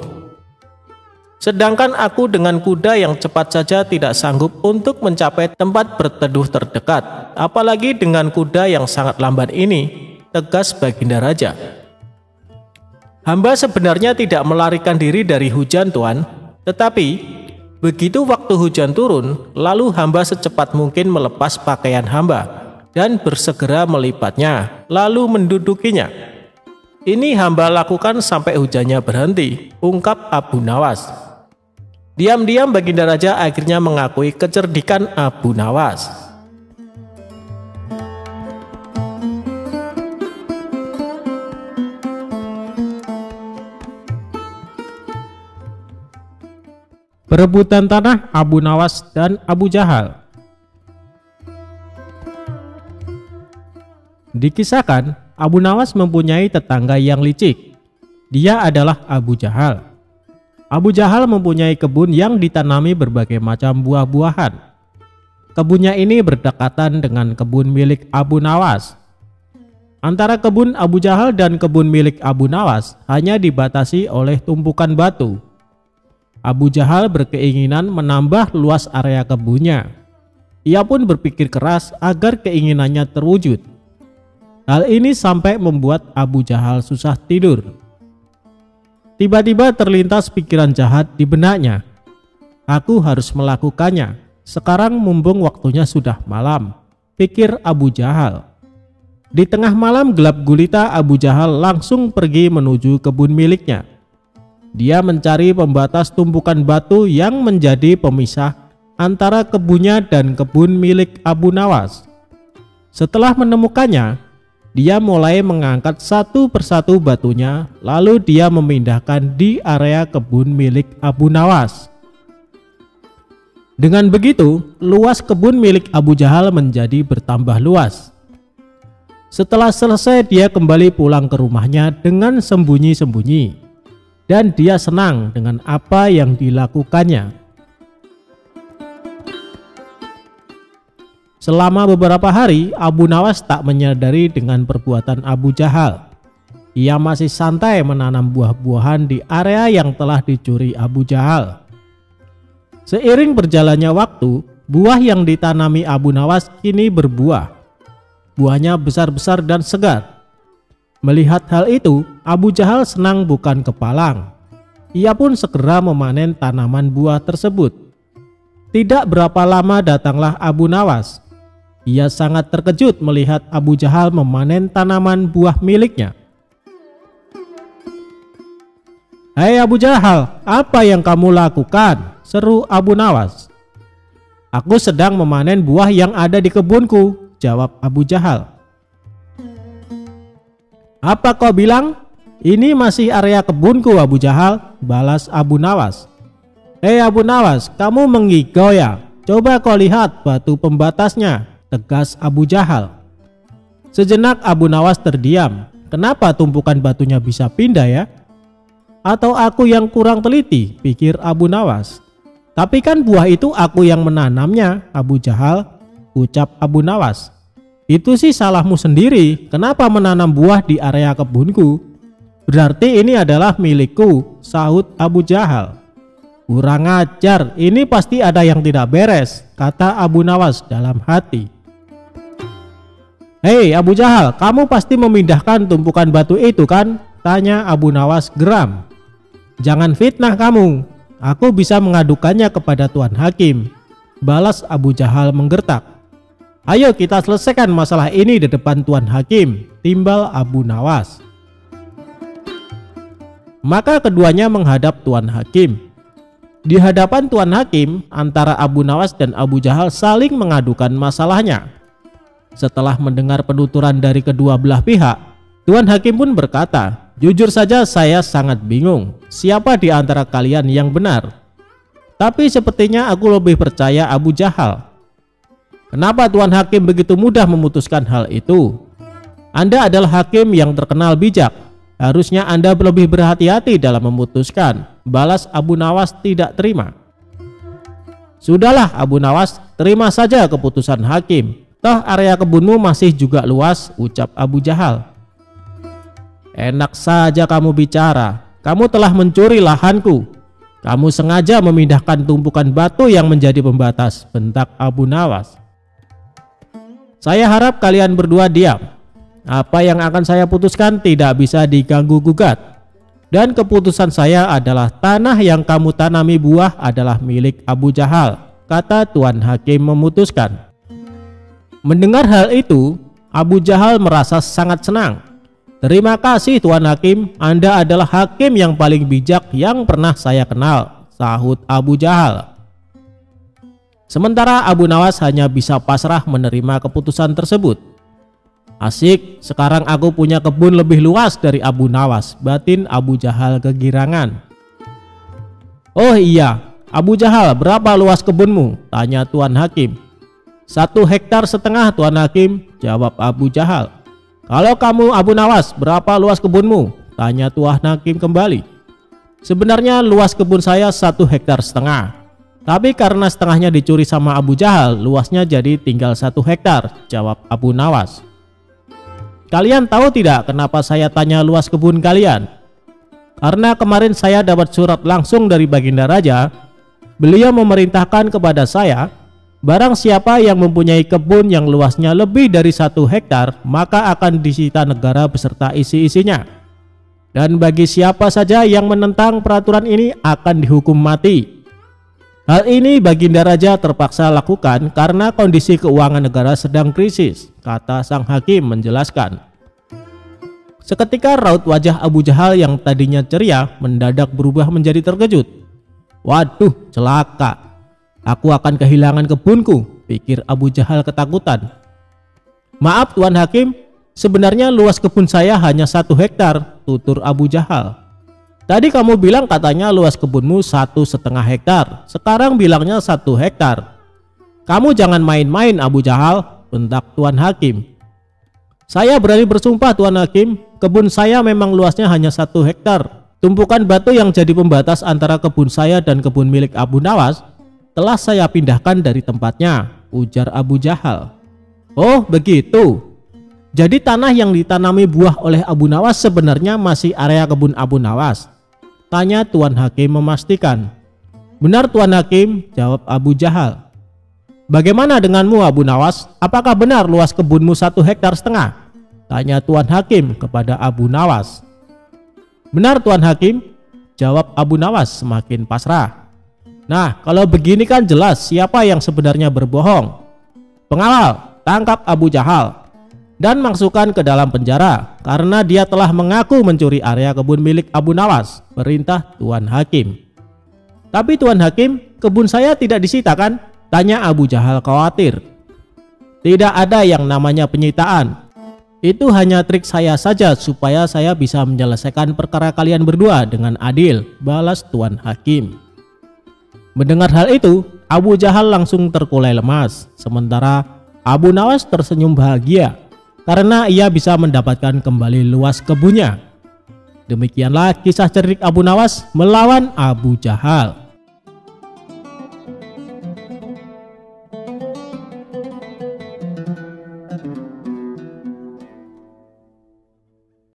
Sedangkan aku dengan kuda yang cepat saja tidak sanggup untuk mencapai tempat berteduh terdekat, apalagi dengan kuda yang sangat lamban ini, tegas Baginda Raja. Hamba sebenarnya tidak melarikan diri dari hujan, tuan, tetapi begitu waktu hujan turun, lalu hamba secepat mungkin melepas pakaian hamba dan bersegera melipatnya, lalu mendudukinya. Ini hamba lakukan sampai hujannya berhenti, ungkap Abu Nawas. Diam-diam Baginda Raja akhirnya mengakui kecerdikan Abu Nawas. Perebutan tanah Abu Nawas dan Abu Jahal. Dikisahkan, Abu Nawas mempunyai tetangga yang licik. Dia adalah Abu Jahal. Abu Jahal mempunyai kebun yang ditanami berbagai macam buah-buahan. Kebunnya ini berdekatan dengan kebun milik Abu Nawas. Antara kebun Abu Jahal dan kebun milik Abu Nawas hanya dibatasi oleh tumpukan batu. Abu Jahal berkeinginan menambah luas area kebunnya. Ia pun berpikir keras agar keinginannya terwujud. Hal ini sampai membuat Abu Jahal susah tidur. Tiba-tiba terlintas pikiran jahat di benaknya. Aku harus melakukannya. Sekarang mumpung waktunya sudah malam, pikir Abu Jahal. Di tengah malam gelap gulita, Abu Jahal langsung pergi menuju kebun miliknya. Dia mencari pembatas tumpukan batu yang menjadi pemisah antara kebunnya dan kebun milik Abu Nawas. Setelah menemukannya, Dia mulai mengangkat satu persatu batunya, lalu dia memindahkan di area kebun milik Abu Nawas. Dengan begitu, luas kebun milik Abu Jahal menjadi bertambah luas. Setelah selesai, dia kembali pulang ke rumahnya dengan sembunyi-sembunyi, dan dia senang dengan apa yang dilakukannya. Selama beberapa hari, Abu Nawas tak menyadari dengan perbuatan Abu Jahal. Ia masih santai menanam buah-buahan di area yang telah dicuri Abu Jahal. Seiring berjalannya waktu, buah yang ditanami Abu Nawas kini berbuah. Buahnya besar-besar dan segar. Melihat hal itu, Abu Jahal senang bukan kepalang. Ia pun segera memanen tanaman buah tersebut. Tidak berapa lama datanglah Abu Nawas. Ia sangat terkejut melihat Abu Jahal memanen tanaman buah miliknya. "Hei Abu Jahal, apa yang kamu lakukan?" seru Abu Nawas. "Aku sedang memanen buah yang ada di kebunku," jawab Abu Jahal. "Apa kau bilang? Ini masih area kebunku Abu Jahal," balas Abu Nawas. "Hei Abu Nawas, kamu mengigau ya? Coba kau lihat batu pembatasnya," tegas Abu Jahal. Sejenak Abu Nawas terdiam. Kenapa tumpukan batunya bisa pindah ya? Atau aku yang kurang teliti, pikir Abu Nawas. "Tapi kan buah itu aku yang menanamnya, Abu Jahal," ucap Abu Nawas. "Itu sih salahmu sendiri, kenapa menanam buah di area kebunku?" "Berarti ini adalah milikku," sahut Abu Jahal. "Kurang ajar, ini pasti ada yang tidak beres," kata Abu Nawas dalam hati. "Hei Abu Jahal, kamu pasti memindahkan tumpukan batu itu kan?" tanya Abu Nawas geram. "Jangan fitnah kamu. Aku bisa mengadukannya kepada Tuan Hakim," balas Abu Jahal menggertak. "Ayo kita selesaikan masalah ini di depan Tuan Hakim," timbal Abu Nawas. Maka keduanya menghadap Tuan Hakim. Di hadapan Tuan Hakim, antara Abu Nawas dan Abu Jahal saling mengadukan masalahnya. Setelah mendengar penuturan dari kedua belah pihak, Tuan Hakim pun berkata, "Jujur saja saya sangat bingung, siapa di antara kalian yang benar? Tapi sepertinya aku lebih percaya Abu Jahal." "Kenapa Tuan Hakim begitu mudah memutuskan hal itu? Anda adalah hakim yang terkenal bijak. Harusnya Anda lebih berhati-hati dalam memutuskan," balas Abu Nawas tidak terima. "Sudahlah Abu Nawas, terima saja keputusan hakim. Toh area kebunmu masih juga luas," ucap Abu Jahal. "Enak saja kamu bicara. Kamu telah mencuri lahanku. Kamu sengaja memindahkan tumpukan batu yang menjadi pembatas," bentak Abu Nawas. "Saya harap kalian berdua diam. Apa yang akan saya putuskan tidak bisa diganggu gugat. Dan keputusan saya adalah tanah yang kamu tanami buah adalah milik Abu Jahal," kata Tuan Hakim memutuskan. Mendengar hal itu, Abu Jahal merasa sangat senang. "Terima kasih Tuan Hakim, Anda adalah hakim yang paling bijak yang pernah saya kenal," sahut Abu Jahal. Sementara Abu Nawas hanya bisa pasrah menerima keputusan tersebut. "Asik, sekarang aku punya kebun lebih luas dari Abu Nawas," batin Abu Jahal kegirangan. "Oh iya, Abu Jahal, berapa luas kebunmu?" tanya Tuan Hakim. "1,5 hektar, Tuan Hakim," jawab Abu Jahal. "Kalau kamu Abu Nawas, berapa luas kebunmu?" tanya Tuan Hakim kembali. "Sebenarnya luas kebun saya 1,5 hektar. Tapi karena setengahnya dicuri sama Abu Jahal, luasnya jadi tinggal 1 hektar, jawab Abu Nawas. "Kalian tahu tidak kenapa saya tanya luas kebun kalian? Karena kemarin saya dapat surat langsung dari Baginda Raja. Beliau memerintahkan kepada saya, barang siapa yang mempunyai kebun yang luasnya lebih dari 1 hektar, maka akan disita negara beserta isi-isinya. Dan bagi siapa saja yang menentang peraturan ini akan dihukum mati. Hal ini Baginda Raja terpaksa lakukan karena kondisi keuangan negara sedang krisis," kata sang hakim menjelaskan. Seketika raut wajah Abu Jahal yang tadinya ceria mendadak berubah menjadi terkejut. "Waduh, celaka. Aku akan kehilangan kebunku," pikir Abu Jahal ketakutan. "Maaf Tuan Hakim, Sebenarnya luas kebun saya hanya 1 hektar, tutur Abu Jahal. Tadi kamu bilang katanya luas kebunmu 1,5 hektar. Sekarang bilangnya 1 hektar. Kamu jangan main-main Abu Jahal, bentak Tuan Hakim. Saya berani bersumpah Tuan Hakim, kebun saya memang luasnya hanya 1 hektar. Tumpukan batu yang jadi pembatas antara kebun saya dan kebun milik Abu Nawas telah saya pindahkan dari tempatnya, ujar Abu Jahal. Oh begitu. Jadi tanah yang ditanami buah oleh Abu Nawas sebenarnya masih area kebun Abu Nawas? Tanya Tuan Hakim memastikan. Benar Tuan Hakim, jawab Abu Jahal. Bagaimana denganmu Abu Nawas? Apakah benar luas kebunmu 1,5 hektar? Tanya Tuan Hakim kepada Abu Nawas. Benar Tuan Hakim, jawab Abu Nawas semakin pasrah. Nah kalau begini kan jelas siapa yang sebenarnya berbohong. Pengawal, tangkap Abu Jahal dan masukkan ke dalam penjara karena dia telah mengaku mencuri area kebun milik Abu Nawas, perintah Tuan Hakim. Tapi Tuan Hakim, kebun saya tidak disita kan? Tanya Abu Jahal khawatir. Tidak ada yang namanya penyitaan. Itu hanya trik saya saja supaya saya bisa menyelesaikan perkara kalian berdua dengan adil, balas Tuan Hakim. Mendengar hal itu, Abu Jahal langsung terkulai lemas, sementara Abu Nawas tersenyum bahagia karena ia bisa mendapatkan kembali luas kebunnya. Demikianlah kisah cerdik Abu Nawas melawan Abu Jahal.